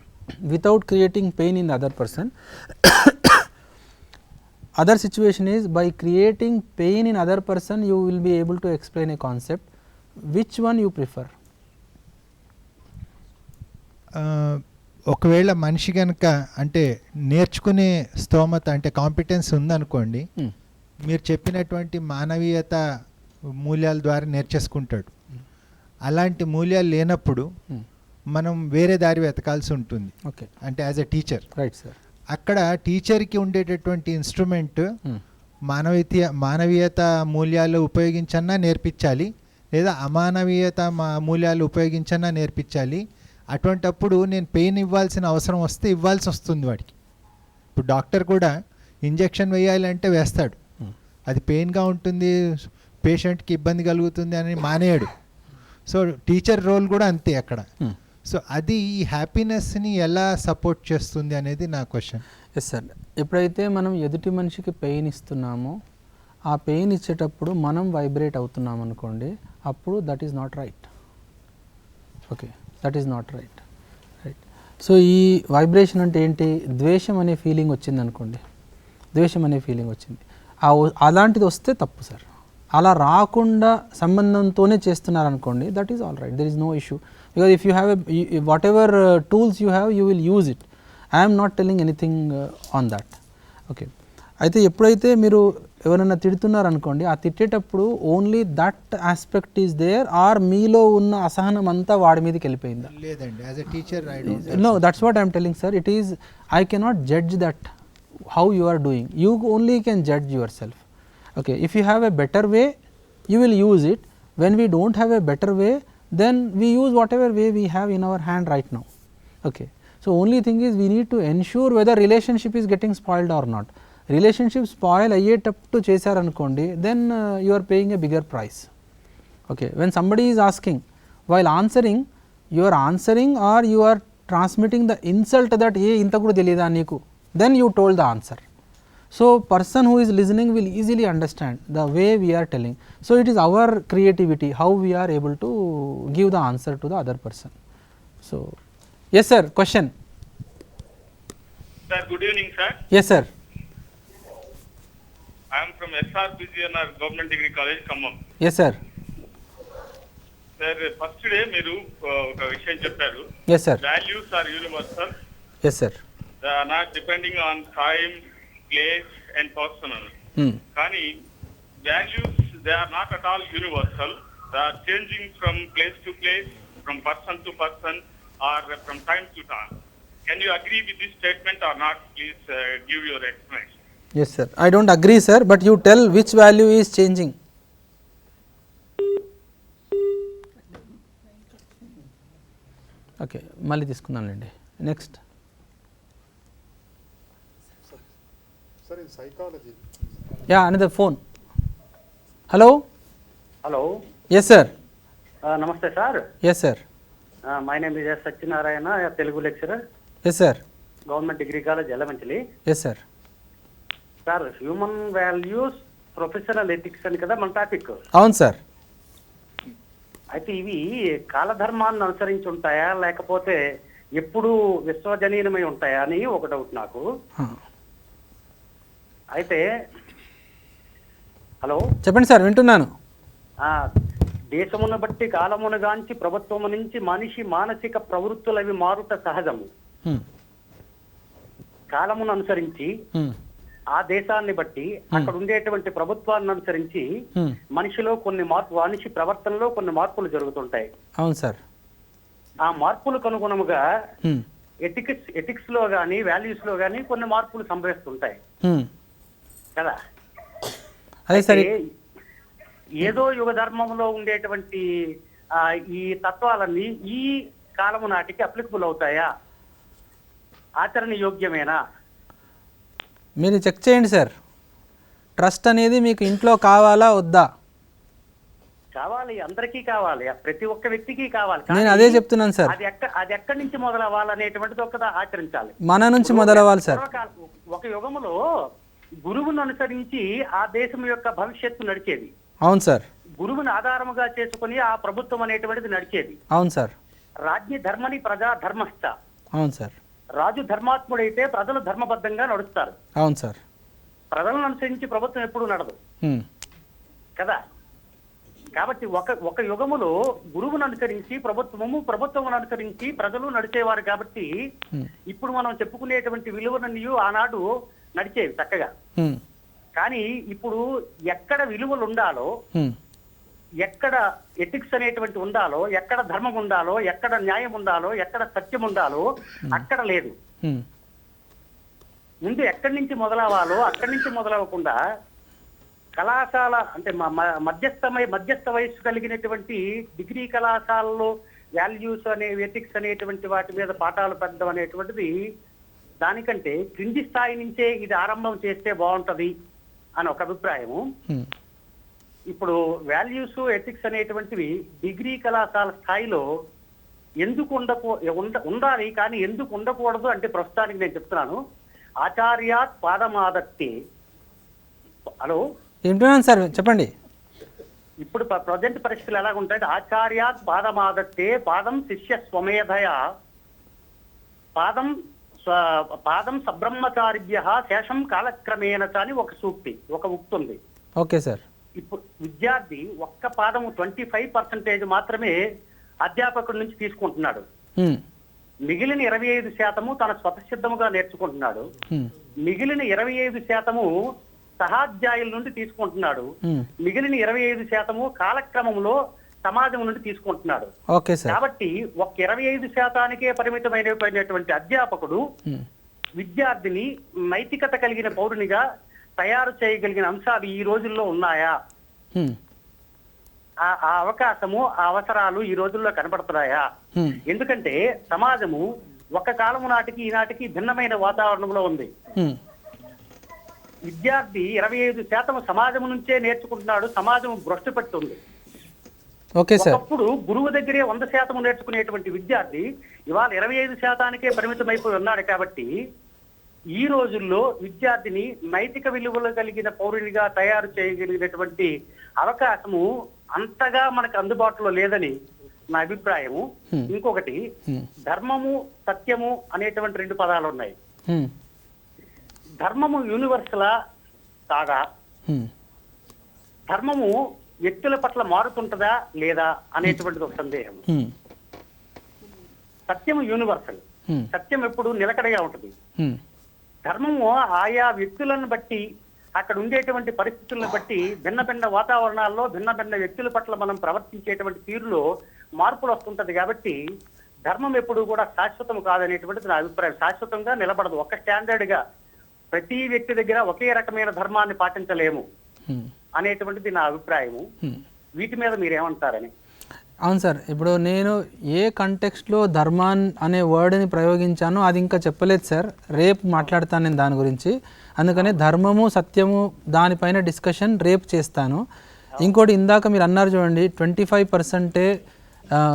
without creating pain in the other person, other situation is by creating pain in other person you will be able to explain a concept. Which one you prefer? ఒకవేళ మనిషి కనుక అంటే నేర్చుకునే స్తోమత అంటే competence ఉందనుకోండి, మీరు చెప్పినటువంటి మానవీయత మూల్యాల ద్వారా నేర్చేసుకుంటాడు. అలాంటి మూల్యాలు లేనప్పుడు మనం వేరే దారి వెతకాల్సి ఉంటుంది. ఓకే, అంటే as a teacher, right sir, అక్కడ టీచర్కి ఉండేటటువంటి ఇన్స్ట్రుమెంట్ మానవీయత మూల్యాలు ఉపయోగించన్నా నేర్పించాలి, లేదా అమానవీయత మూల్యాలు ఉపయోగించన్నా నేర్పించాలి. అటువంటప్పుడు నేను పెయిన్ ఇవ్వాల్సిన అవసరం వస్తే ఇవ్వాల్సి వస్తుంది వాడికి. ఇప్పుడు డాక్టర్ కూడా ఇంజెక్షన్ వేయాలంటే వేస్తాడు, అది పెయిన్గా ఉంటుంది, పేషెంట్కి ఇబ్బంది కలుగుతుంది అని మానేయడు. సో టీచర్ రోల్ కూడా అంతే అక్కడ. సో అది ఈ హ్యాపీనెస్ని ఎలా సపోర్ట్ చేస్తుంది అనేది నా క్వశ్చన్. ఎస్ సార్, ఎప్పుడైతే మనం ఎదుటి మనిషికి పెయిన్ ఇస్తున్నామో ఆ పెయిన్ ఇచ్చేటప్పుడు మనం వైబ్రేట్ అవుతున్నాం అనుకోండి, అప్పుడు that is not right. Okay, that is not right. Right. So ఈ వైబ్రేషన్ అంటే ఏంటి? ద్వేషం అనే ఫీలింగ్ వచ్చింది అనుకోండి, ద్వేషం అనే ఫీలింగ్ వచ్చింది, అలాంటిది వస్తే తప్పు సార్. అలా రాకుండా సంబంధంతోనే చేస్తున్నారనుకోండి, that is all right, there is no issue. Because if you have whatever tools you have you will use it. I'm not telling anything on that. Okay, అయితే ఎప్పుడైతే మీరు ఎవరైనా తిడుతున్నారనుకోండి, ఆ తిట్టేటప్పుడు only that aspect is there, or మీలో ఉన్న అసహనం అంతా వాడి మీదకి వెళ్ళిపోయిందా? లేదండి, as a teacher no, that's what I'm telling sir. It is, I cannot judge that how you are doing, you only can judge yourself. Okay, if you have a better way you will use it. When we don't have a better way, then we use whatever way we have in our hand right now. Okay, so only thing is we need to ensure whether relationship is getting spoiled or not. Relationship spoil ayyetappu chesaru anukondi, then you are paying a bigger price. Okay, when somebody is asking, while answering, you are answering or you are transmitting the insult that ఏ ఇంత కూడా తెలియదా నీకు, then you told the answer. So person who is listening will easily understand the way we are telling. So it is our creativity how we are able to give the answer to the other person. So yes sir, question. Sir, good evening sir. Yes sir. I am from SRPGNR Government Degree College, Khammam. Yes sir. Sir, first day మీరు ఒక విషయం చెప్పారు. Yes sir. Values are universal. Yes sir. They are not depending on time, place and personal. కానీ values, they are not at all universal. They are changing from place to place, from person to person, or from time to time. Can you agree with this statement or not? Please give your explanation. Yes sir, I don't agree sir, but you tell which value is changing. Okay, మళ్ళీ తీసుకుందాంలేండి. Next. Sir, in psychology. Yeah, another phone. Hello. Hello. Yes sir. Namaste sir. Yes sir. My name is S. Satyanarayana, a Telugu lecturer. Yes sir. Government Degree College, Elementary. Yes sir. Sir, human values, professional ethics అని కదా మన topic. అవును sir. అయితే ఇవి కాలధర్మాన్ని అనుసరించి ఉంటాయా లేకపోతే ఎప్పుడు విశ్వజనీయమై ఉంటాయా అని ఒక డౌట్ నాకు. అయితే హలో చెప్పండి సార్, వింటున్నాను. దేశమును బట్టి కాలమును గాంచి ప్రభుత్వము నుంచి మనిషి మానసిక ప్రవృత్తులవి మారుట సహజము. కాలమును అనుసరించి ఆ దేశాన్ని బట్టి అక్కడ ఉండేటువంటి ప్రభుత్వాన్ని అనుసరించి మనిషిలో కొన్ని మనిషి ప్రవర్తనలో కొన్ని మార్పులు జరుగుతుంటాయి. అవును సార్. ఆ మార్పులకు అనుగుణముగా ఎథిక్స్ లో గానీ వాల్యూస్ లో గానీ కొన్ని మార్పులు సంభవిస్తుంటాయి కదా. అదే సరే. ఏదో యుగ ధర్మంలో ఉండేటువంటి ఈ తత్వాలన్నీ ఈ కాలము నాటికి అప్లికబుల్ అవుతాయా, ఆచరణ యోగ్యమేనా? మీరు చెక్ చేయండి సార్, ట్రస్ట్ అనేది మీకు ఇంట్లో కావాలా వద్దా? కావాలి, అందరికీ కావాలి, ప్రతి ఒక్క వ్యక్తికి కావాలి. నేను అదే చెప్తున్నాను సార్. అది ఎక్కడి నుంచి మొదలవ్వాలనేటువంటిది ఒకదా ఆచరించాలి. మన నుంచి మొదలవ్వాలి సార్. ఒక యుగములో గురువును అనుసరించి ఆ దేశం యొక్క భవిష్యత్తు నడిచేది. అవును సార్. గురువుని ఆధారముగా చేసుకుని ఆ ప్రభుత్వం అనేటువంటిది నడిచేది. అవును సార్. రాజ్య ధర్మని ప్రజా ధర్మస్థ. అవును సార్. రాజు ధర్మాత్ముడైతే ప్రజలు ధర్మబద్ధంగా నడుస్తారు. అవును సార్. ప్రజలను అనుసరించి ప్రభుత్వం ఎప్పుడు నడదు కదా. కాబట్టి ఒక యుగములో గురువును అనుసరించి ప్రభుత్వమును అనుసరించి ప్రజలు నడిచేవారు. కాబట్టి ఇప్పుడు మనం చెప్పుకునేటువంటి విలువలన్నీ ఆనాడు నడిచేవి చక్కగా. కానీ ఇప్పుడు ఎక్కడ విలువలు ఉండాలో, ఎక్కడ ఎథిక్స్ అనేటువంటి ఉండాలో, ఎక్కడ ధర్మం ఉండాలో, ఎక్కడ న్యాయం ఉండాలో, ఎక్కడ సత్యం ఉండాలో అక్కడ లేదు. ముందు ఎక్కడి నుంచి మొదలవ్వాలో అక్కడి నుంచి మొదలవ్వకుండా కళాశాల అంటే మధ్యస్థ వయస్సు కలిగినటువంటి డిగ్రీ కళాశాలలో వాల్యూస్ అనే ఎథిక్స్ అనేటువంటి వాటి మీద పాఠాలు పెట్టడం అనేటువంటిది దానికంటే క్రింది స్థాయి నుంచే ఇది ఆరంభం చేస్తే బాగుంటది అని ఒక అభిప్రాయము. ఇప్పుడు వాల్యూస్ ఎథిక్స్ అనేటువంటివి డిగ్రీ కళాశాల స్థాయిలో ఎందుకు ఉండాలి, కానీ ఎందుకు ఉండకూడదు అంటే ప్రస్తుతానికి నేను చెప్తున్నాను. ఆచార్యాత్ పాదమాదత్తే. హలో వింటున్నాను సార్, చెప్పండి. ఇప్పుడు ప్రజెంట్ పరిస్థితులు ఎలా ఉంటాయంటే ఆచార్యాత్ పాదమాదత్తే పాదం శిష్య స్వమేధయ పాదం సబ్రహ్మచారిభ్య శేషం కాలక్రమేణ అని ఒక సూక్తి, ఒక ఉక్తి ఉంది. Okay sir. ఇప్పుడు విద్యార్థి ఒక్క పాదము 25% మాత్రమే అధ్యాపకుడి నుంచి తీసుకుంటున్నాడు. మిగిలిన 25% తన స్వతసిద్ధముగా నేర్చుకుంటున్నాడు. మిగిలిన 25% సహాధ్యాయుల నుండి తీసుకుంటున్నాడు. మిగిలిన 25% కాలక్రమంలో సమాజం నుండి తీసుకుంటున్నాడు. కాబట్టి ఒక 25%కే పరిమితమైనటువంటి అధ్యాపకుడు విద్యార్థిని నైతికత కలిగిన పౌరునిగా తయారు చేయగలిగిన అంశాలు ఈ రోజుల్లో ఉన్నాయా? ఆ అవకాశము, ఆ అవసరాలు ఈ రోజుల్లో కనపడుతున్నాయా? ఎందుకంటే సమాజము ఒక కాలము నాటికి ఈనాటికి భిన్నమైన వాతావరణంలో ఉంది. విద్యార్థి 25% సమాజం నుంచే నేర్చుకుంటున్నాడు. సమాజం భ్రష్టు పెడుతుంది. ఒకప్పుడు గురువు దగ్గరే 100% నేర్చుకునేటువంటి విద్యార్థి ఇవాళ 25%కే పరిమితమైపోయి ఉన్నాడు. కాబట్టి ఈ రోజుల్లో విద్యార్థిని నైతిక విలువలు కలిగిన పౌరునిగా తయారు చేయగలిగినటువంటి అవకాశము అంతగా మనకు అందుబాటులో లేదని నా అభిప్రాయము. ఇంకొకటి, ధర్మము సత్యము అనేటువంటి 2 పదాలు ఉన్నాయి. ధర్మము యూనివర్సలా కాదా? ధర్మము వ్యక్తుల పట్ల మారుతుంటదా లేదా అనేటువంటిది ఒక సందేహం. సత్యము యూనివర్సల్, సత్యం ఎప్పుడు నిలకడగా ఉంటుంది. ధర్మము ఆయా వ్యక్తులను బట్టి, అక్కడ ఉండేటువంటి పరిస్థితులను బట్టి, భిన్న భిన్న వాతావరణాల్లో భిన్న భిన్న వ్యక్తుల పట్ల మనం ప్రవర్తించేటువంటి తీరులో మార్పులు వస్తుంటది. కాబట్టి ధర్మం ఎప్పుడు కూడా శాశ్వతం కాదనేటువంటిది నా అభిప్రాయం. శాశ్వతంగా నిలబడదు. ఒక స్టాండర్డ్ గా ప్రతి వ్యక్తి దగ్గర ఒకే రకమైన ధర్మాన్ని పాటించలేము అనేటువంటిది నా అభిప్రాయము. వీటి మీద మీరేమంటారని? అవును సార్, ఇప్పుడు నేను ఏ కంటెక్స్ట్లో ధర్మాన్ అనే వర్డ్ని ప్రయోగించానో అది ఇంకా చెప్పలేదు సార్. రేపు మాట్లాడతాను నేను దాని గురించి. అందుకనే ధర్మము సత్యము దానిపైన డిస్కషన్ రేపు చేస్తాను. ఇంకోటి, ఇందాక మీరు అన్నారు చూడండి, 25%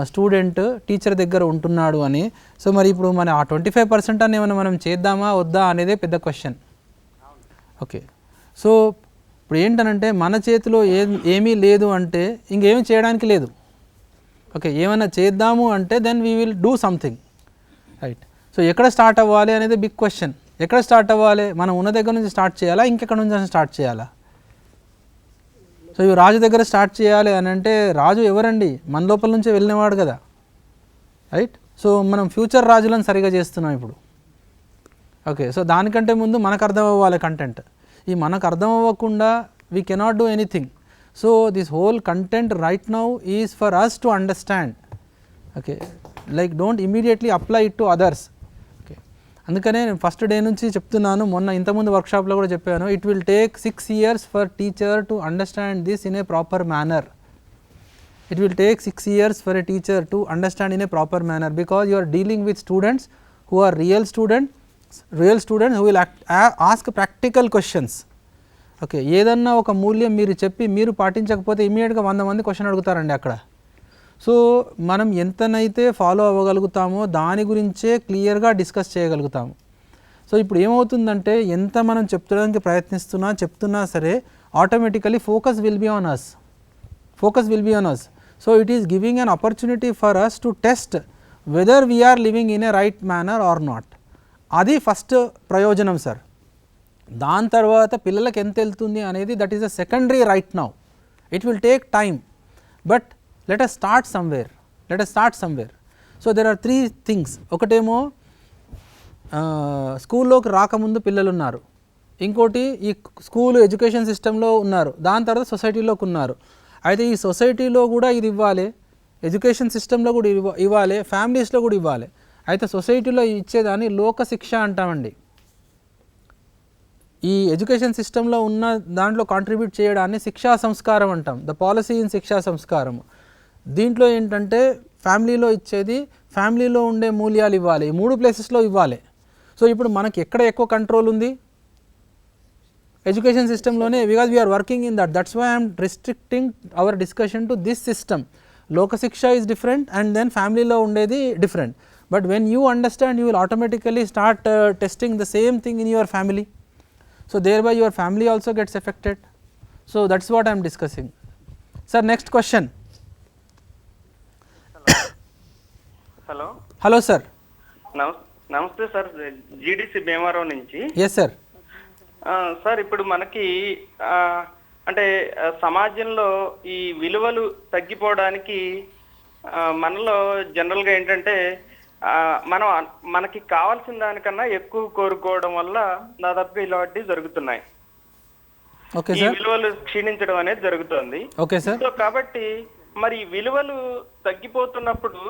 స్టూడెంట్ టీచర్ దగ్గర ఉంటున్నాడు అని. సో మరి ఇప్పుడు మన ఆ 25% అని ఏమైనా మనం చేద్దామా వద్దా అనేదే పెద్ద క్వశ్చన్. ఓకే, సో ఇప్పుడు ఏంటనంటే మన చేతిలో ఏమీ లేదు అంటే ఇంకేమీ చేయడానికి లేదు. ఓకే, ఏమైనా చేద్దాము అంటే then we will do something, right? So ఎక్కడ స్టార్ట్ అవ్వాలి అనేది బిగ్ క్వశ్చన్. ఎక్కడ స్టార్ట్ అవ్వాలి? మనం ఉన్న దగ్గర నుంచి స్టార్ట్ చేయాలా, ఇంకెక్కడ నుంచి స్టార్ట్ చేయాలా? సో ఇవి రాజు దగ్గర స్టార్ట్ చేయాలి అని అంటే రాజు ఎవరండి? మన లోపల నుంచే వెళ్ళినవాడు కదా, రైట్? సో మనం ఫ్యూచర్ రాజులను సరిగా చేస్తున్నాం ఇప్పుడు. ఓకే, సో దానికంటే ముందు మనకు అర్థం అవ్వాలి కంటెంట్. ఈ మనకు అర్థం అవ్వకుండా we cannot do anything. So this whole content right now is for us to understand. Okay, like don't immediately apply it to others. Okay, అందుకనే నేను ఫస్ట్ డే నుంచి చెప్తున్నాను, మొన్న ఇంతకుముందు వర్క్షాప్లో కూడా చెప్పాను, it will take 6 years for teacher to understand this in a proper manner. It will take 6 years for a teacher to understand in a proper manner, because you are dealing with students who are real students who will ask practical questions. Okay, ఏదన్నా ఒక మూల్యం మీరు చెప్పి మీరు పాటించకపోతే ఇమీడియట్గా 100 మంది question అడుగుతారండి అక్కడ. సో మనం ఎంతనైతే ఫాలో అవ్వగలుగుతామో దాని గురించే క్లియర్గా డిస్కస్ చేయగలుగుతాము. సో ఇప్పుడు ఏమవుతుందంటే ఎంత మనం చెప్తడానికి చెప్తున్నా సరే automatically focus will be on us. So it is giving an opportunity for us to test whether we are living in a right manner or not. అది ఫస్ట్ ప్రయోజనం సార్. దాని తర్వాత పిల్లలకు ఎంత వెళ్తుంది అనేది that is a secondary right now. It will take time, but let us start somewhere. So there are 3 things. ఒకటేమో స్కూల్లోకి రాకముందు పిల్లలు ఉన్నారు, ఇంకోటి ఈ స్కూల్ ఎడ్యుకేషన్ సిస్టంలో ఉన్నారు, దాని తర్వాత సొసైటీలోకి ఉన్నారు. అయితే ఈ సొసైటీలో కూడా ఇది ఇవ్వాలి, ఎడ్యుకేషన్ సిస్టంలో కూడా ఇవ్వాలి, ఫ్యామిలీస్లో కూడా ఇవ్వాలి. అయితే సొసైటీలో ఇచ్చేదాన్ని లోక శిక్ష అంటామండి. ఈ ఎడ్యుకేషన్ సిస్టంలో ఉన్న దాంట్లో కాంట్రిబ్యూట్ చేయడాన్ని శిక్షా సంస్కారం అంటాం, ద పాలసీ ఇన్ శిక్షా సంస్కారము. దీంట్లో ఏంటంటే ఫ్యామిలీలో ఇచ్చేది, ఫ్యామిలీలో ఉండే మూల్యాలు ఇవ్వాలి, 3 ప్లేసెస్లో ఇవ్వాలి. సో ఇప్పుడు మనకి ఎక్కడ ఎక్కువ కంట్రోల్ ఉంది? ఎడ్యుకేషన్ సిస్టంలోనే, because we are working in that's why I'm restricting our discussion to this system. లోక శిక్ష ఈజ్ డిఫరెంట్ అండ్ దెన్ ఫ్యామిలీలో ఉండేది different. But when you understand, you will automatically start testing the same thing in your family. So thereby your family also gets affected. So that's what I'm discussing. Sir next question. Hello sir. నమస్తే sir, GDC Bhimavaram నుంచి. Yes sir. Sir ఇప్పుడు మనకి అంటే సమాజంలో ఈ విలువలు తగ్గిపోవడానికి మనలో జనరల్గా ఏంటంటే మనకి కావాల్సిన దానికన్నా ఎక్కువ కోరుకోవడం వల్ల దాదాపుగా ఇలాంటివి జరుగుతున్నాయి. ఈ విలువలు క్షీణించడం అనేది జరుగుతుంది. సో కాబట్టి మరి విలువలు తగ్గిపోతున్నప్పుడు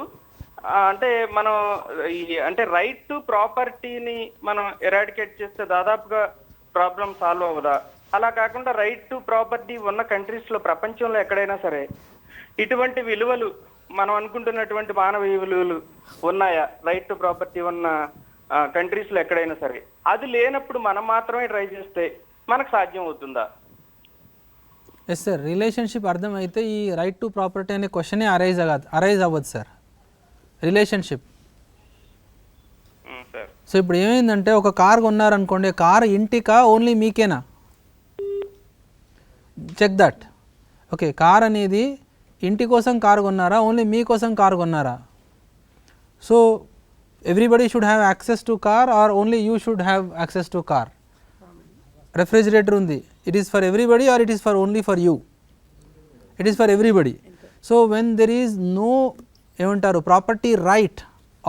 అంటే మనం అంటే రైట్ టు ప్రాపర్టీని మనం ఎరాడికేట్ చేస్తే దాదాపుగా ప్రాబ్లం సాల్వ్ అవ్వదా? అలా కాకుండా రైట్ టు ప్రాపర్టీ ఉన్న కంట్రీస్ లో, ప్రపంచంలో ఎక్కడైనా సరే ఇటువంటి విలువలు మనం అనుకుంటున్నటువంటి మానవీయ విలువలు ఉన్నాయా? రైట్ టు ప్రాపర్టీ ఉన్న కంట్రీస్ లో ఎక్కడైనా సరే అది లేనప్పుడు మనం మాత్రమే ట్రై చేస్తే మనకు సాధ్యం అవుతుందా? ఎస్ సార్, రిలేషన్షిప్ అర్థమైతే ఈ రైట్ టు ప్రాపర్టీ అనే క్వశ్చనే అరైజ్ అవ్వదు సార్. రిలేషన్షిప్. సో ఇప్పుడు ఏమైందంటే ఒక కార్ కొన్నారనుకోండి, కార్ ఇంటికా ఓన్లీ మీకేనా? Check that. ఓకే, కార్ అనేది ఇంటి కోసం కారు కొన్నారా, ఓన్లీ మీకోసం కారు కొన్నారా? So everybody should have access to car or only you should have access to car? Refrigerator ఉంది, it is for everybody or it is for only for you? It is for everybody. So when there is no ఏమంటారు property right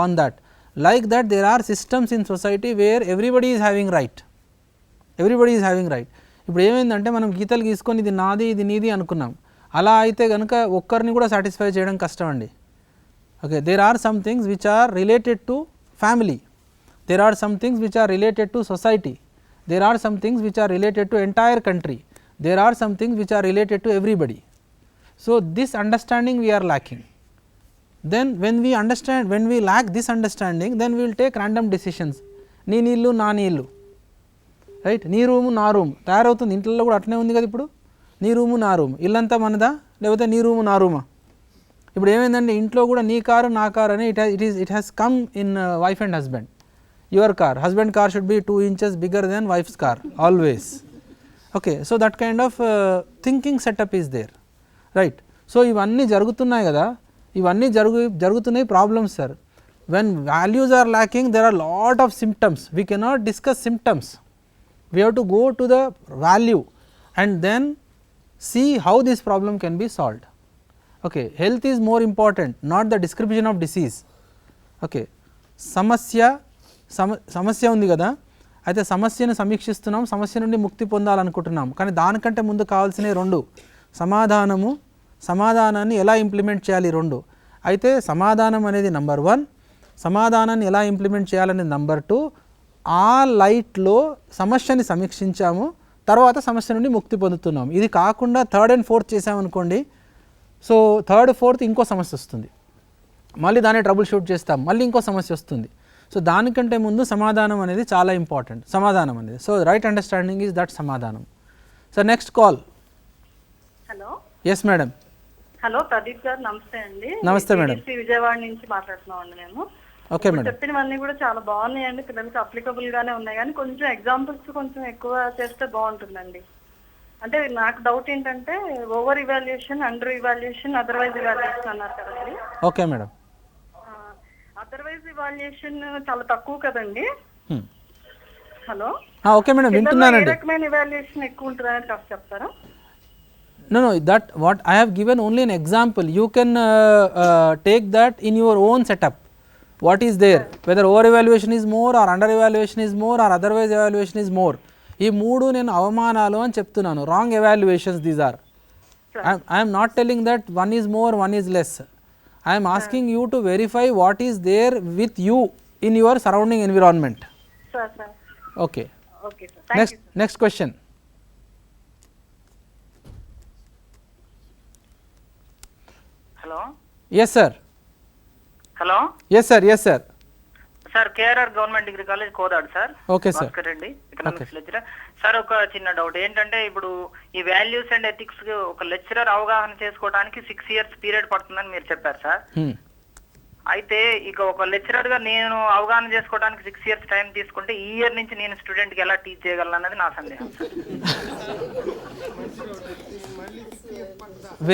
on that, like that there are systems in society where everybody is having right. ఇప్పుడు ఏమైందంటే మనం గీతలు గీసుకొని ఇది నాది ఇది నీది అనుకున్నాం. అలా అయితే కనుక ఒక్కరిని కూడా సాటిస్ఫై చేయడం కష్టం అండి. Okay, there are some things which are related to family, there are some things which are related to society, there are some things which are related to entire country, there are some things which are related to everybody. So this understanding we are lacking. Then when we lack this understanding, then we will take random decisions. నీ నీళ్ళు నా నీళ్ళు, right? నీ room నా room తయారవుతుంది. ఇంట్లో కూడా అట్లనే ఉంది కదా. ఇప్పుడు నీ రూము నా రూమ్, ఇల్లంతా మనదా లేకపోతే నీ రూము నా రూమా? ఇప్పుడు ఏమైందంటే ఇంట్లో కూడా నీ కారు నా కారు అని it has come in wife and husband. Your car, husband car should be 2 inches bigger then wife's car always. Okay, so that kind of thinking setup is there, right? So ఇవన్నీ జరుగుతున్నాయి కదా, ఇవన్నీ జరుగుతున్నాయి problems sir. When values are lacking, there are lot of symptoms. We cannot discuss symptoms, we have to go to the value and then see how this problem can be solved. Okay, health is more important, not the description of disease. Okay, సమస్య ఉంది కదా, అయితే సమస్యను సమీక్షిస్తున్నాం, సమస్య నుండి ముక్తి పొందాలనుకుంటున్నాం. కానీ దానికంటే ముందు కావాల్సినవి 2: సమాధానాన్ని ఎలా ఇంప్లిమెంట్ చేయాలి 2. అయితే సమాధానం అనేది నెంబర్ 1, సమాధానాన్ని ఎలా ఇంప్లిమెంట్ చేయాలనేది నెంబర్ 2, ఆ లైట్లో సమస్యని సమీక్షించాము, తర్వాత సమస్య నుండి ముక్తి పొందుతున్నాము. ఇది కాకుండా 3rd and 4th చేసామనుకోండి, సో 3rd, 4th ఇంకో సమస్య వస్తుంది, మళ్ళీ దాన్ని ట్రబుల్ షూట్ చేస్తాం, మళ్ళీ ఇంకో సమస్య వస్తుంది. సో దానికంటే ముందు సమాధానం అనేది చాలా ఇంపార్టెంట్, సమాధానం అనేది. So right understanding is that సమాధానం. So next call. Hello, yes madam. Hello Pradeep garu, నమస్తే అండి. నమస్తే మేడం. విజయవాడ నుంచి మాట్లాడుతున్నాం అండి మేము. Okay madam. చెప్పినవన్నీ కూడా చాలా బాగున్నాయండి, పిల్లలకి అప్లికబుల్ గానే ఉన్నాయి, కానీ కొంచెం ఎగ్జాంపుల్స్ కొంచెం ఎక్కువ చేస్తే బాగుంటుందండి. అంటే నాకు డౌట్ ఏంటంటే over evaluation, under evaluation, otherwise evaluation అన్నారు కదండి. Okay madam. అదర్వైజ్ ఇవాల్యుయేషన్ చాలా తక్కువ కదండి. హలో, ఓకే మేడం, వింటున్నానండి. ఏ రకమైన ఇవాల్యుయేషన్ ఎక్కువ ఉంటుందని కాస్త చెప్తారా? No, that what I have given only an example. You can take that in your own setup. What is there? Whether over evaluation is more or under evaluation is more or otherwise evaluation is more. ఈ మూడు నేను అవమానాలు అని చెప్తున్నాను. Wrong evaluations these are. I am not telling that one is more, one is less. I am asking you to verify what is there with you in your surrounding environment. Sir. Okay. Okay, sir. Thank you. Next question. Hello. Yes sir. Hello. Yes sir. Yes sir. Sir, KRR government degree college Kodad sir. Okay sir. Bhaskar Reddy, economics lecturer. Sir, ఒక చిన్న doubt ఏంటంటే, ఇప్పుడు ఈ values and ethics ఒక lecturer అవగాహన చేసుకోవడానికి 6 years period పడుతుందని మీరు చెప్పారు సార్. అయితే ఇక ఒక లెక్చరర్ గా నేను అవగాహన చేసుకోవడానికి 6 years టైం తీసుకుంటే ఈ ఇయర్ నుంచి నేను స్టూడెంట్ కి ఎలా టీచ్ చేయగలను అన్నది నా సందేహం sir.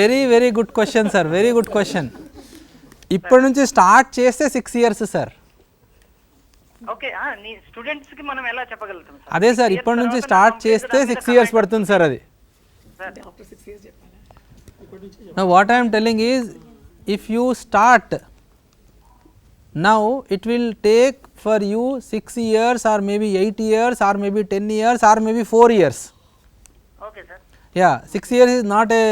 Very good question sir, very good question. ఇప్పటి నుంచి స్టార్ట్ చేస్తే 6 years సార్. ఓకే, నీ స్టూడెంట్స్ కి మనం ఎలా చెప్పగలుగుతాం సార్? అదే సార్, ఇప్పటి నుంచి స్టార్ట్ చేస్తే 6 years పడుతుంది సార్ అది. Now what I am telling is, if you start now, it will take for you 6 years or maybe 8 years or maybe 10 years or maybe 4 years. Okay sir. Yeah, 6 years is not a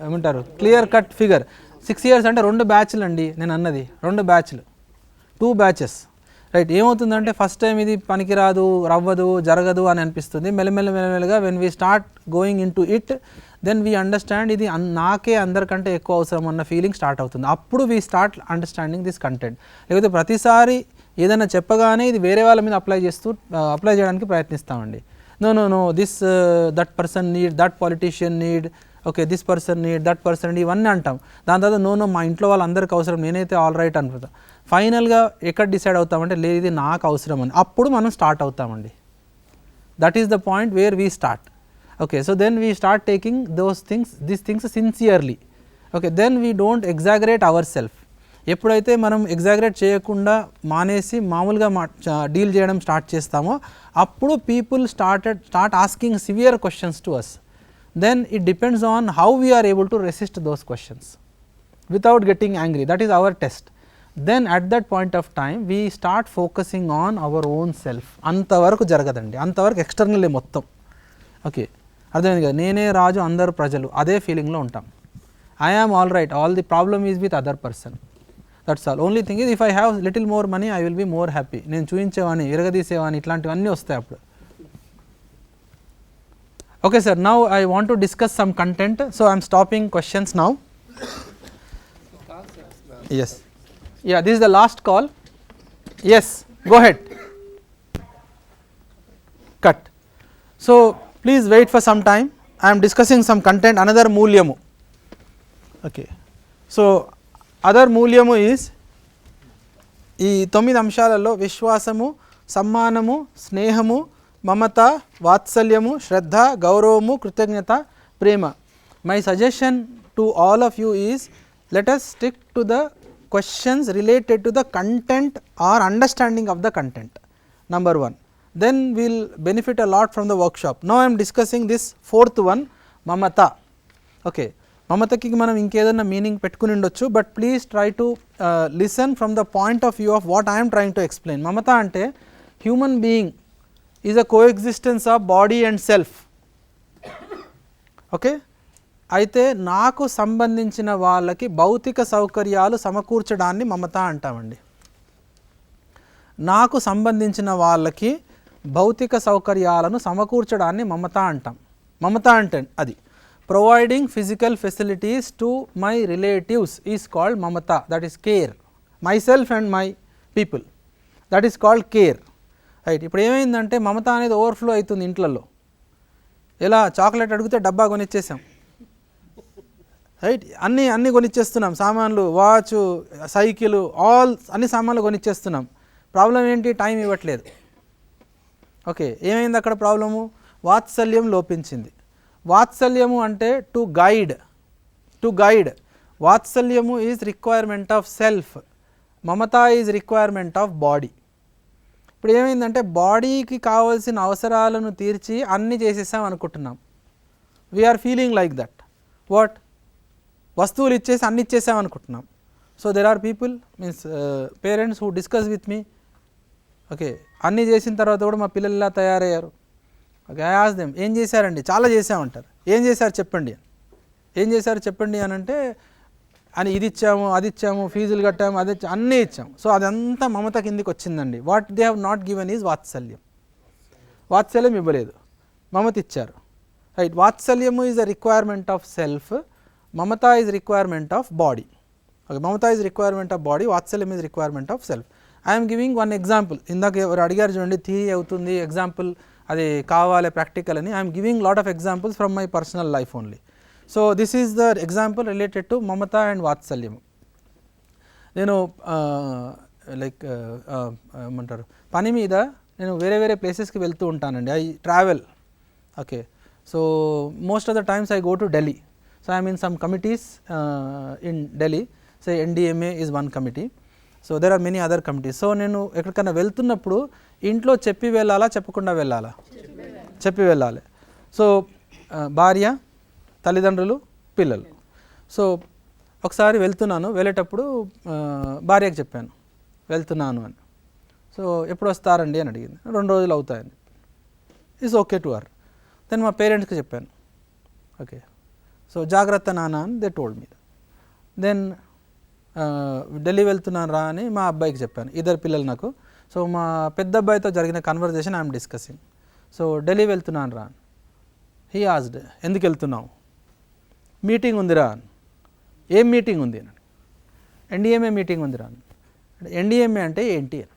ఏమంటారు clear cut figure. 6 years అంటే 2 బ్యాచ్లు అండి నేను అన్నది, 2 బ్యాచ్లు, 2 batches. Right. ఏమవుతుందంటే first time ఇది పనికిరాదు, రవ్వదు, జరగదు అని అనిపిస్తుంది. మెల్లమెల్లగా when we start going in to it, then we understand ఇది నాకే అందరికంటే ఎక్కువ అవసరం అన్న ఫీలింగ్ స్టార్ట్ అవుతుంది. అప్పుడు we start understanding this content. లేకపోతే ప్రతిసారి ఏదైనా చెప్పగానే ఇది వేరే వాళ్ళ మీద అప్లై చేయడానికి ప్రయత్నిస్తామండి. No this that person need, that politician need, okay this person need, that person need, ఇవన్నీ అంటాం. దాని తర్వాత నో మా ఇంట్లో వాళ్ళందరికీ అవసరం, నేనైతే ఆల్ రైట్ అనుకుంటా. ఫైనల్గా ఎక్కడ డిసైడ్ అవుతామంటే లేదు ఇది నాకు అవసరం అని, అప్పుడు మనం స్టార్ట్ అవుతామండి. That is the point where we start. Okay, so then we start taking these things sincerely. Okay, then we don't exaggerate our self. ఎప్పుడైతే మనం ఎగ్జాగరేట్ చేయకుండా మానేసి మామూలుగా డీల్ చేయడం స్టార్ట్ చేస్తామో అప్పుడు people start asking severe questions to us. Then it depends on how we are able to resist those questions without getting angry. That is our test. Then at that point of time we start focusing on our own self. అంతవరకు జరగదండి, అంతవరకు externally మొత్తం. Okay, అర్థమైంది కదా, నేనే రాజు అందరు ప్రజలు, అదే ఫీలింగ్లో ఉంటాం. I am all right, all the problem is with other person. That's all. Only thing is if I have little more money I will be more happy. నేను చూయించేవాని, ఎరగదీసేవాని, ఇట్లాంటివన్నీ వస్తాయి అప్పుడు. Okay sir, now I want to discuss some content, so I am stopping questions now. Yes, yeah, this is the last call. Yes, go ahead. Cut. So please wait for some time, I am discussing some content, another mulyamu. Okay, so other mulyamu is ఈ 9 అంశాలలో విశ్వాసము, సమ్మానము, స్నేహము, మమత, వాత్సల్యము, శ్రద్ధ, గౌరవము, కృతజ్ఞత, ప్రేమ. My suggestion to all of you is let us stick to the questions related to the content or understanding of the content. Number 1. Then we will benefit a lot from the workshop. Now I am discussing this 4th one, మమత. ఓకే, మమతకి మనం ఇంకేదన్నా meaning పెట్టుకుని ఉండొచ్చు, but please try to listen from the point of view of what I'm trying to explain. మమత అంటే human being is a coexistence of body and self. Okay, అయితే నాకు సంబంధించిన వాళ్ళకి భౌతిక సౌకర్యాలు సమకూర్చడాన్ని మమత అంటామండి. నాకు సంబంధించిన వాళ్ళకి భౌతిక సౌకర్యాలను సమకూర్చడాన్ని మమత అంటాం. మమత అంటే అది providing physical facilities to my relatives is called Mamata, that is care. My self and my people, that is called care. Right. ఇప్పుడు ఏమైందంటే మమత అనేది ఓవర్ఫ్లో అవుతుంది ఇంట్లలో. ఎలా చాక్లెట్ అడిగితే డబ్బా కొనిచ్చేసాం, రైట్. అన్నీ కొనిచ్చేస్తున్నాం, సామాన్లు, వాచ్, సైకిల్, ఆల్ అన్ని సామాన్లు కొనిచ్చేస్తున్నాం. ప్రాబ్లం ఏంటి? టైం ఇవ్వట్లేదు. ఓకే, ఏమైంది అక్కడ ప్రాబ్లము? వాత్సల్యం లోపించింది. వాత్సల్యము అంటే టు గైడ్. వాత్సల్యము ఈజ్ రిక్వైర్మెంట్ ఆఫ్ సెల్ఫ్, మమత ఈజ్ రిక్వైర్మెంట్ ఆఫ్ బాడీ. ఇప్పుడు ఏమైందంటే బాడీకి కావాల్సిన అవసరాలను తీర్చి అన్నీ చేసేసాం అనుకుంటున్నాం. We are feeling like that. What? వస్తువులు ఇచ్చేసి అన్ని ఇచ్చేసాం అనుకుంటున్నాం. So there are people means parents who discuss with me. Okay, అన్నీ చేసిన తర్వాత కూడా మా పిల్లలు ఇలా తయారయ్యారు. ఓకే, ఐ ఆస్క్ దెమ్, ఏం చేశారండి? చాలా చేసామంటారు. ఏం చేశారు చెప్పండి అని. ఏం చేశారు చెప్పండి అని అంటే అని ఇది ఇచ్చాము, అది ఇచ్చాము, ఫీజులు కట్టాము, అది అన్నీ ఇచ్చాము. సో అదంతా మమత కిందికి వచ్చిందండి. What they have not given is వాత్సల్యం. వాత్సల్యం ఇవ్వలేదు, మమత ఇచ్చారు. రైట్. వాత్సల్యము is a requirement of self, మమత is requirement of body. Okay, మమత ఈజ్ రిక్వైర్మెంట్ ఆఫ్ బాడీ, వాత్సల్యం is requirement of self. I'm giving one example. ఇందాక ఎవరు అడిగారు చూడండి, థియరీ అవుతుంది, ఎగ్జాంపుల్ అది కావాలి ప్రాక్టికల్ అని. I'm giving lot of examples from my personal life only. So this is the example related to మమత అండ్ వాత్సల్యము. నేను లైక్ ఏమంటారు, పని మీద నేను వేరే వేరే ప్లేసెస్కి వెళ్తూ ఉంటానండి. I travel. Okay, so most of the times I go to Delhi. So I mean some committees in Delhi. So NDMA is one committee. So there are many other committees. So నేను ఎక్కడికైనా వెళ్తున్నప్పుడు ఇంట్లో చెప్పి వెళ్ళాలా, చెప్పకుండా వెళ్ళాలా? చెప్పి వెళ్ళాలి. సో భార్య, తల్లిదండ్రులు, పిల్లలు. సో ఒకసారి వెళ్తున్నాను, వెళ్ళేటప్పుడు భార్యకు చెప్పాను వెళ్తున్నాను అని. సో ఎప్పుడు వస్తారండి అని అడిగింది. 2 రోజులు అవుతాయని. Is okay to her. Then మా పేరెంట్స్కి చెప్పాను. ఓకే, సో జాగ్రత్త నాన్న అని they told me. Then Delhi వెళ్తున్నాను రా అని మా అబ్బాయికి చెప్పాను. 2 పిల్లలు నాకు. సో మా పెద్ద అబ్బాయితో జరిగిన conversation I'm discussing. So Delhi వెళ్తున్నాను రా. హీ ఆస్డ్, ఎందుకు వెళ్తున్నావు? మీటింగ్ ఉందిరా. ఏం మీటింగ్ ఉంది అని. NDMA మీటింగ్ ఉందిరా. NDMA అంటే ఏంటి అని.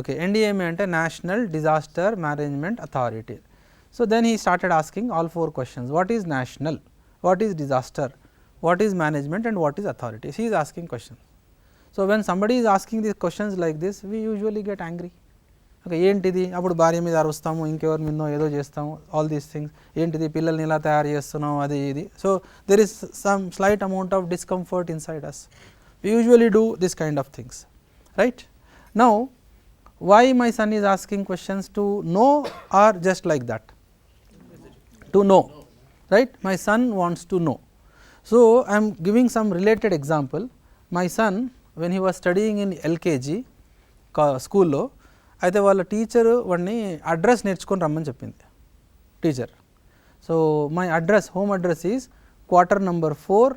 ఓకే, NDMA అంటే national disaster management authority. So then he started asking all 4 questions. What is national, what is disaster, what is management and what is authority? He is asking questions. So when somebody is asking these questions like this, we usually get angry. Okay, ఏంటిది? అప్పుడు భార్య మీద అరుస్తాము, ఇంకెవరి మీదనో ఏదో చేస్తాము, all these things. ఏంటిది పిల్లల్ని ఇలా తయారు చేస్తున్నాం, అది ఇది. So there is some slight amount of discomfort inside us. We usually do this kind of things, right? Now why my son is asking questions? To know or just like that? To know, right? My son wants to know. So I am giving some related example. My son, when he was studying in LKG school lo, అయితే వాళ్ళ teacher వాడిని address నేర్చుకొని రమ్మని చెప్పింది teacher. So my address, home address is quarter number 4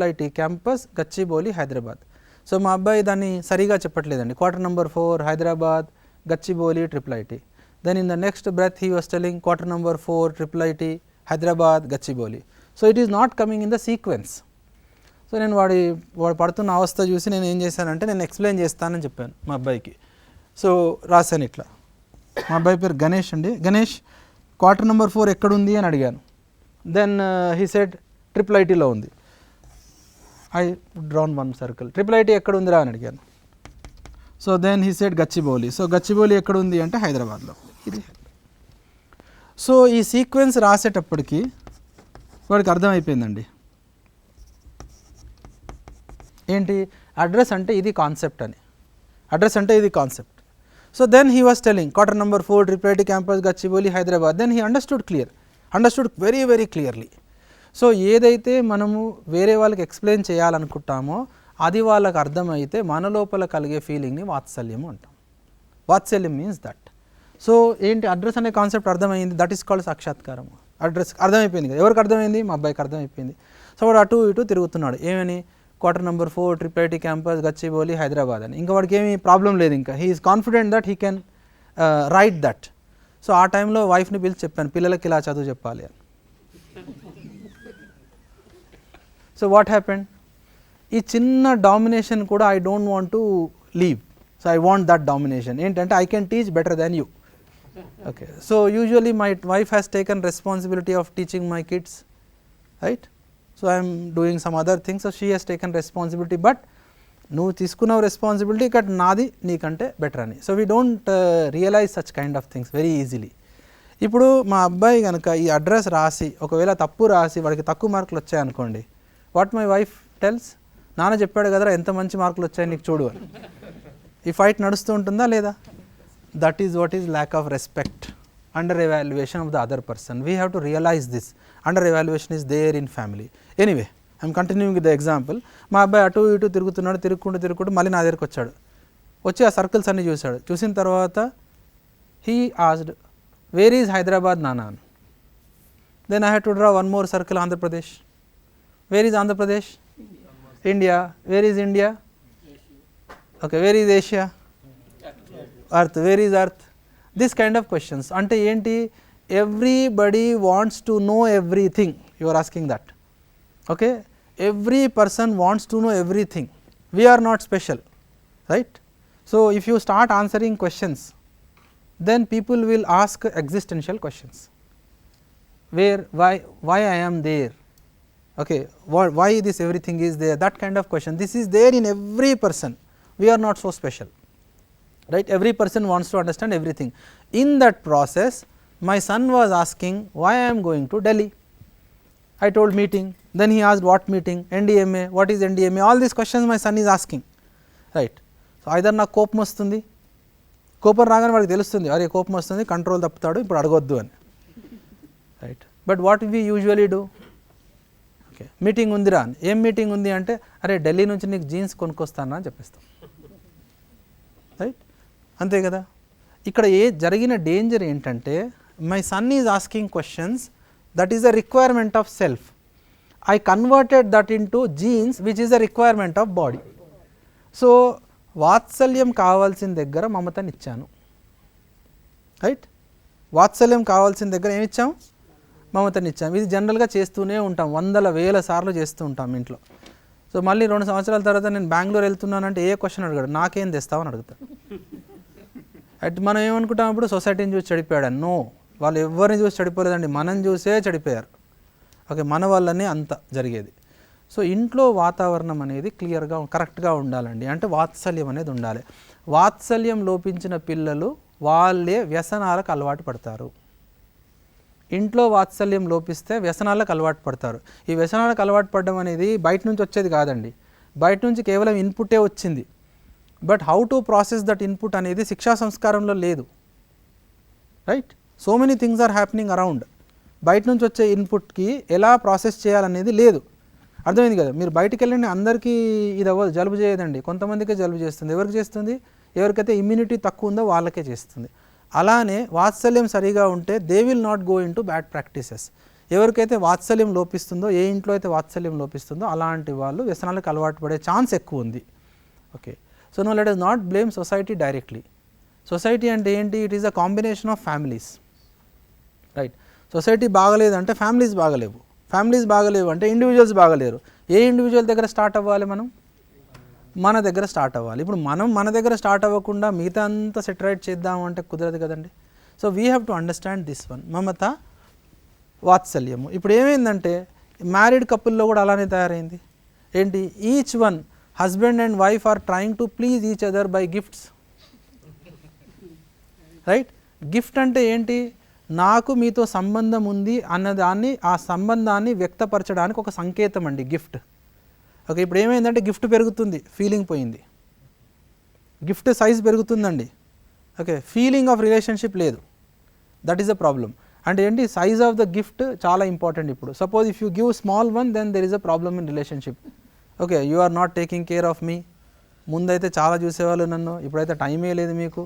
IIIT campus Gachibowli Hyderabad. So మా అబ్బాయి దాన్ని సరిగా చెప్పట్లేదండి. Quarter number 4 Hyderabad Gachibowli IIIT. Then in the next breath he was telling quarter number 4 IIIT Hyderabad Gachibowli. So it is not coming in the sequence. So నేను వాడు పడుతున్న అవస్థ చూసి నేను ఏం చేశానంటే నేను ఎక్స్ప్లెయిన్ చేస్తానని చెప్పాను మా అబ్బాయికి. సో రాశాను ఇట్లా. మా అబ్బాయి పేరు గణేష్ అండి. గణేష్, క్వార్టర్ నెంబర్ 4 ఎక్కడుంది అని అడిగాను. దెన్ హీ సెడ్ IIITలో ఉంది. I drawn one circle. IIIT ఎక్కడ ఉందిరా అని అడిగాను. So then he said Gachibowli. So Gachibowli ఎక్కడ ఉంది అంటే హైదరాబాద్లో. ఇది. సో ఈ సీక్వెన్స్ రాసేటప్పటికి వాడికి అర్థమైపోయిందండి. ఏంటి అడ్రస్ అంటే ఇది కాన్సెప్ట్ అని. అడ్రస్ అంటే ఇది concept. So then he was telling quarter number 4 IIIT campus Gachibowli Hyderabad. Then he understood very very clearly. So ఏదైతే మనము వేరే వాళ్ళకి ఎక్స్ప్లెయిన్ చేయాలనుకుంటామో అది వాళ్ళకి అర్థమైతే మన లోపల కలిగే ఫీలింగ్ని వాత్సల్యము అంటాం. వాత్సల్యం మీన్స్ దట్. సో ఏంటి అడ్రస్ అనే కాన్సెప్ట్ అర్థమైంది, దట్ ఈస్ కాల్డ్ సాక్షాత్కారము. అడ్రస్ అర్థమైపోయింది కదా. ఎవరికి అర్థమైంది? మా అబ్బాయికి అర్థమైపోయింది. సో వాడు అటు ఇటు తిరుగుతున్నాడు. ఏమని? Quarter number 4 triple IT campus Gachibowli Hyderabad అని. ఇంకా వాడికి ఏమీ ప్రాబ్లం లేదు, ఇంకా he is confident that he can write that. So ఆ టైంలో వైఫ్ని పిలిచి చెప్పాను పిల్లలకి ఇలా చదువు చెప్పాలి అని. సో వాట్ హ్యాపెండ్, ఈ చిన్న డామినేషన్ కూడా I don't want to leave. So I want that domination. ఏంటంటే I can teach better than you. Okay, so usually my wife has taken responsibility of teaching my kids, right. So I'm doing some other things. So she has taken responsibility, but నువ్వు తీసుకున్నావు responsibility, ఇక్కడ నాది నీకంటే better అని. So we don't realise such kind of things very easily. ఇప్పుడు మా అబ్బాయి కనుక ఈ అడ్రస్ రాసి ఒకవేళ తప్పు రాసి వాడికి తక్కువ మార్కులు వచ్చాయనుకోండి, వాట్ మై వైఫ్ టెల్స్, నాన్న చెప్పాడు కదరా ఎంత మంచి మార్కులు వచ్చాయి నీకు చూడు అని. ఈ ఫైట్ నడుస్తూ ఉంటుందా లేదా? That is what is lack of respect, under evaluation of the other person. We have to realise this. Under evaluation is there in family. Anyway I'm continuing with the example. మా అబ్బాయి అటు ఇటు తిరుగుతున్నాడు, తిరుగుకుంటూ మళ్ళీ నా దగ్గరికి వచ్చాడు. వచ్చి ఆ సర్కిల్స్ అన్నీ చూశాడు. చూసిన తర్వాత he asked where is Hyderabad నానా అని. Then I had to draw one more circle, Andhra Pradesh. Where is Andhra Pradesh? India. Where is India? Okay, where is Asia? Earth. Where is earth? This kind of questions. అంటే ఏంటి, everybody wants to know everything. You are asking that. Okay, every person wants to know everything. We are not special, right? So if you start answering questions, then people will ask existential questions. Where, why I am there? Okay, why this everything is there? That kind of question. This is there in every person. We are not so special, right? Every person wants to understand everything. In that process, my son was asking why I am going to Delhi. I told meeting. Then he asked what meeting, NDMA, what is NDMA, all these questions my son is asking, right. So either నాకు కోపం వస్తుంది, కోపం రాగానే వాడికి తెలుస్తుంది అరే కోపం వస్తుంది, కంట్రోల్ తప్పుతాడు, ఇప్పుడు అడగొద్దు అని, right. But what we usually do, okay meeting ఉందిరా అని. ఏం మీటింగ్ ఉంది అంటే అరే ఢిల్లీ నుంచి నీకు జీన్స్ కొనుక్కొస్తానా అని చెప్పేస్తాం, రైట్. అంతే కదా. ఇక్కడ జరిగిన డేంజర్ ఏంటంటే my son is asking questions, that is the requirement of self. I converted that into genes which is a requirement of body. So వాత్సల్యం కావాల్సిన దగ్గర మమతని ఇచ్చాను, రైట్. వాత్సల్యం కావాల్సిన దగ్గర ఏమి ఇచ్చాం, మమతని ఇచ్చాం. ఇది జనరల్గా చేస్తూనే ఉంటాం, వందల వేల సార్లు చేస్తూ ఉంటాం ఇంట్లో. సో మళ్ళీ 2 సంవత్సరాల తర్వాత నేను బెంగళూరు వెళ్తున్నానంటే ఏ క్వశ్చన్ అడిగాడు, నాకేం తెస్తావు అని అడుగుతాడు. అట్ మనం ఏమనుకుంటాం ఇప్పుడు, సొసైటీని చూసి చెడిపోయాడు. నో, వాళ్ళు ఎవరిని చూసి చెడిపోలేదండి, మనం చూసే చెడిపోయారు. ఓకే, మన వల్లనే అంత జరిగేది. సో ఇంట్లో వాతావరణం అనేది క్లియర్గా కరెక్ట్గా ఉండాలండి. అంటే వాత్సల్యం అనేది ఉండాలి. వాత్సల్యం లోపించిన పిల్లలు వాళ్ళే వ్యసనాలకు అలవాటు పడతారు. ఇంట్లో వాత్సల్యం లోపిస్తే వ్యసనాలకు అలవాటు పడతారు. ఈ వ్యసనాలకు అలవాటు పడడం అనేది బయట నుంచి వచ్చేది కాదండి, బయట నుంచి కేవలం ఇన్పుటే వచ్చింది. But how to process that input అనేది శిక్షా సంస్కారంలో లేదు, right. So many things are happening around. బయట నుంచి వచ్చే ఇన్పుట్కి ఎలా ప్రాసెస్ చేయాలనేది లేదు. అర్థమైంది కదా. మీరు బయటికి వెళ్ళండి, అందరికీ ఇది అవ్వదు, జలుబు చేయదండి, కొంతమందికే జలుబు చేస్తుంది. ఎవరికి చేస్తుంది, ఎవరికైతే ఇమ్యూనిటీ తక్కువ ఉందో వాళ్ళకే చేస్తుంది. అలానే వాత్సల్యం సరిగా ఉంటే they will not go in to bad practices. ఎవరికైతే వాత్సల్యం లోపిస్తుందో, ఏ ఇంట్లో అయితే వాత్సల్యం లోపిస్తుందో అలాంటి వాళ్ళు వ్యసనాలకు అలవాటు పడే ఛాన్స్ ఎక్కువ ఉంది. Okay, so no let us not blame society directly. Society అంటే ఏంటి, it is a combination of families, right. Society బాగలేదంటే ఫ్యామిలీస్ బాగలేవు, ఫ్యామిలీస్ బాగలేవు అంటే ఇండివిజువల్స్ బాగలేరు. ఏ ఇండివిజువల్ దగ్గర స్టార్ట్ అవ్వాలి, మనం మన దగ్గర స్టార్ట్ అవ్వాలి. ఇప్పుడు మనం మన దగ్గర స్టార్ట్ అవ్వకుండా మిగతా అంతా సెటరేట్ చేద్దాం అంటే కుదరదు కదండి. So we have to understand this one, మమత, వాత్సల్యము. ఇప్పుడు ఏమైందంటే మ్యారీడ్ కపుల్లో కూడా అలానే తయారైంది. ఏంటి, each one husband and wife are trying to please each other by gifts, right. Gift అంటే ఏంటి, నాకు మీతో సంబంధం ఉంది అన్నదాన్ని, ఆ సంబంధాన్ని వ్యక్తపరచడానికి ఒక సంకేతం అండి గిఫ్ట్. ఓకే, ఇప్పుడు ఏమైందంటే గిఫ్ట్ పెరుగుతుంది, ఫీలింగ్ పోయింది. గిఫ్ట్ సైజ్ పెరుగుతుందండి, ఓకే, ఫీలింగ్ ఆఫ్ రిలేషన్షిప్ లేదు. That is a problem. అంటే ఏంటి, సైజ్ ఆఫ్ ద గిఫ్ట్ చాలా ఇంపార్టెంట్. ఇప్పుడు suppose if you give small one, then there is a problem in relationship. Okay, you are not taking care of me. ముందైతే చాలా చూసేవాళ్ళు నన్ను, ఇప్పుడైతే టైమే లేదు మీకు.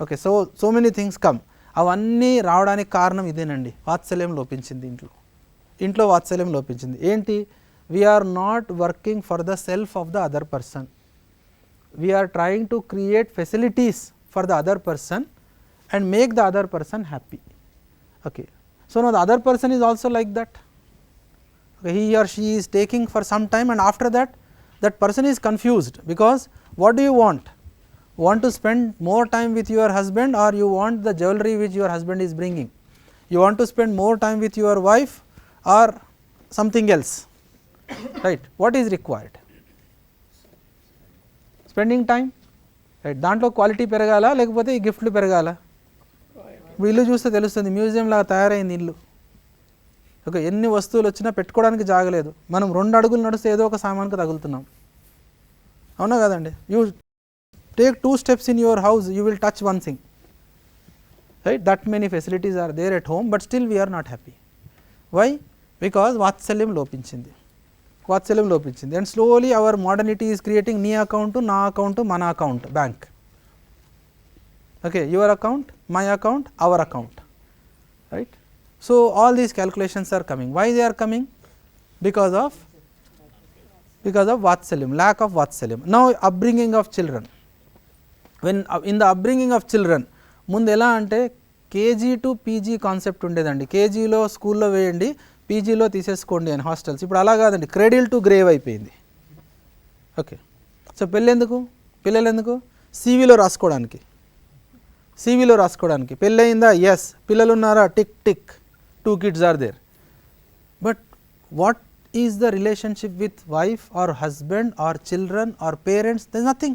Okay, so many things come. అవన్నీ రావడానికి కారణం ఇదేనండి, వాత్సల్యం లోపించింది ఇంట్లో వాత్సల్యం లోపించింది. ఏంటి, we are not working for the self of the other person. We are trying to create facilities for the other person and make the other person happy. Okay. So, now the other person is also like that. Okay. He or she is taking for some time, and after that, that person is confused, because what do you want? Want to spend more time with your husband, or you want the jewelry which your husband is bringing? You want to spend more time with your wife or something else, right? What is required? Spending time, right? దాంట్లో quality పెరగాల లేకపోతే ఈ గిఫ్ట్లు పెరగాల? ఇప్పుడు ఇల్లు చూస్తే తెలుస్తుంది, museum లాగా తయారైంది ఇల్లు. ఓకే, ఎన్ని వస్తువులు వచ్చినా పెట్టుకోవడానికి జాగలేదు. మనం 2 అడుగులు నడిస్తే ఏదో ఒక సామాన్కి తగులుతున్నాం, అవునా కదండి? You take 2 steps in your house, you will touch one thing, right? That many facilities are there at home, but still we are not happy. Why? Because vatsalyam lopinchindi, and slowly our modernity is creating నీ account, నా account, మన account, bank. Okay, your account, my account, our account, right? So, all these calculations are coming. Why they are coming? Because of vatsalyam, lack of vatsalyam. Now, upbringing of children. When in the upbringing of children, ముందు ఎలా అంటే KG to PG concept ఉండేదండి. కేజీలో స్కూల్లో వేయండి, పీజీలో తీసేసుకోండి అని hostels. ఇప్పుడు అలా కాదండి, క్రెడిల్ టు గ్రేవ్ అయిపోయింది. ఓకే, సో పిల్లలు ఎందుకు సీవీలో రాసుకోవడానికి. పెళ్ళి అయిందా? ఎస్. పిల్లలు ఉన్నారా? Tick tick, 2 kids are there. But what is the relationship with wife or husband or children or parents? There is nothing,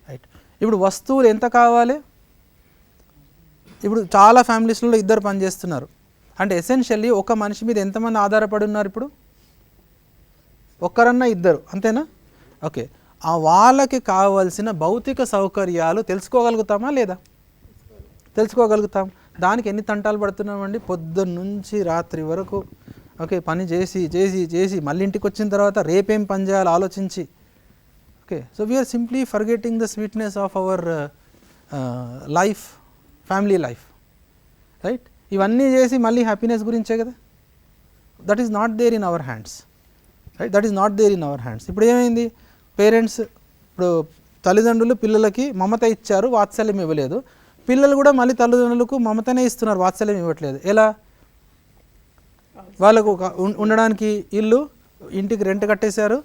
right? ఇప్పుడు వస్తువులు ఎంత కావాలి? ఇప్పుడు చాలా ఫ్యామిలీస్లో 2 పని చేస్తున్నారు అంటే ఎసెన్షియల్లీ ఒక మనిషి మీద ఎంతమంది ఆధారపడి ఉన్నారు? ఇప్పుడు ఒక్కరన్నా 2, అంతేనా? ఓకే, ఆ వాళ్ళకి కావాల్సిన భౌతిక సౌకర్యాలు తెలుసుకోగలుగుతామా లేదా? తెలుసుకోగలుగుతాం. దానికి ఎన్ని తంటాలు పడుతున్నామండి? పొద్దున్న నుంచి రాత్రి వరకు ఓకే పని చేసి మళ్ళీ ఇంటికి వచ్చిన తర్వాత రేపేం పని చేయాలో ఆలోచించి. Okay, so we're simply forgetting the sweetness of our life, family life, right? ఇవన్నీ చేసి మళ్ళీ హ్యాపీనెస్ గురించే కదా. That is not there in our hands, right? That is not there in our hands. ఇప్పుడు ఏమైంది? పేరెంట్స్, ఇప్పుడు తల్లిదండ్రులు పిల్లలకి మమత ఇచ్చారు, వాత్సల్యం ఇవ్వలేదు. పిల్లలు కూడా మళ్ళీ తల్లిదండ్రులకు మమతనే ఇస్తున్నారు, వాత్సల్యం ఇవ్వట్లేదు. ఎలా? వాళ్ళకు ఉండడానికి ఇల్లు, ఇంటికి రెంట్ కట్టేశారు,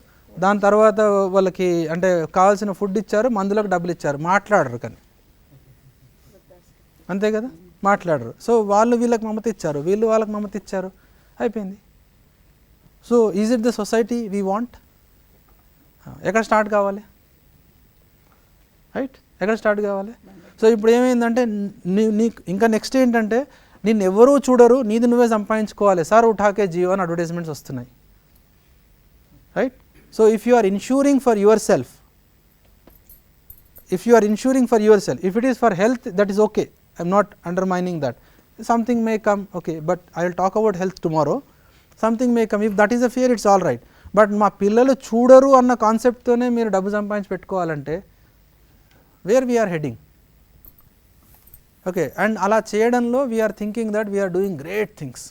దాని తర్వాత వాళ్ళకి అంటే కావాల్సిన ఫుడ్ ఇచ్చారు, మందులకు డబ్బులు ఇచ్చారు, మాట్లాడరు. కానీ అంతే కదా, మాట్లాడరు. సో వాళ్ళు వీళ్ళకి మమత ఇచ్చారు, వీళ్ళు వాళ్ళకి మమత ఇచ్చారు, అయిపోయింది. So is it the society we want? ఎక్కడ స్టార్ట్ కావాలి, రైట్? ఎక్కడ స్టార్ట్ కావాలి? సో ఇప్పుడు ఏమైందంటే నీకు ఇంకా నెక్స్ట్ ఏంటంటే నిన్ను ఎవరూ చూడరు, నీది నువ్వే సంపాదించుకోవాలి, సార్ ఉఠాకే జియో అని అడ్వర్టైజ్మెంట్స్ వస్తున్నాయి, right? So if you are insuring for yourself, if it is for health, that is okay, I am not undermining that. Something may come, okay, but I will talk about health tomorrow. Something may come, if that is a fear, it's all right. But మా పిల్లలు చూడరు అన్న కాన్సెప్ట్తోనే మీరు డబ్బు సంపాదించి పెట్టుకోవాలంటే where we're heading? Okay, and అలా చేయడంలో we're thinking that we're doing great things.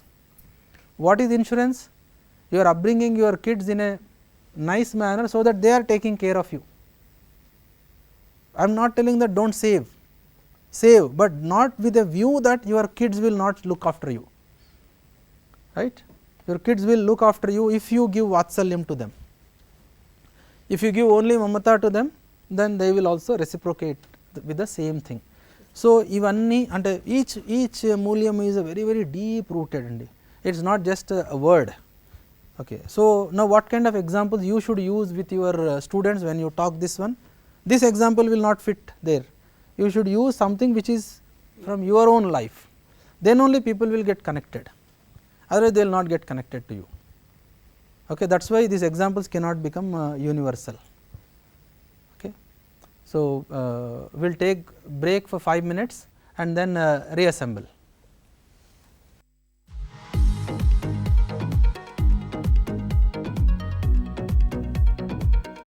What is insurance? You are upbringing your kids in a nice manner so that they are taking care of you. I am not telling that don't save, but not with a view that your kids will not look after you, right? Your kids will look after you if you give vatsalyam to them. If you give only mamata to them, then they will also reciprocate with the same thing. So ivanni ante each moolyam is a very deep rooted andi, it's not just a word. Okay, so now what kind of examples you should use with your students when you talk this one? This example will not fit there. You should use something which is from your own life, then only people will get connected, otherwise they will not get connected to you. Okay, that is why these examples cannot become universal. Okay, so we will take break for 5 minutes and then reassemble.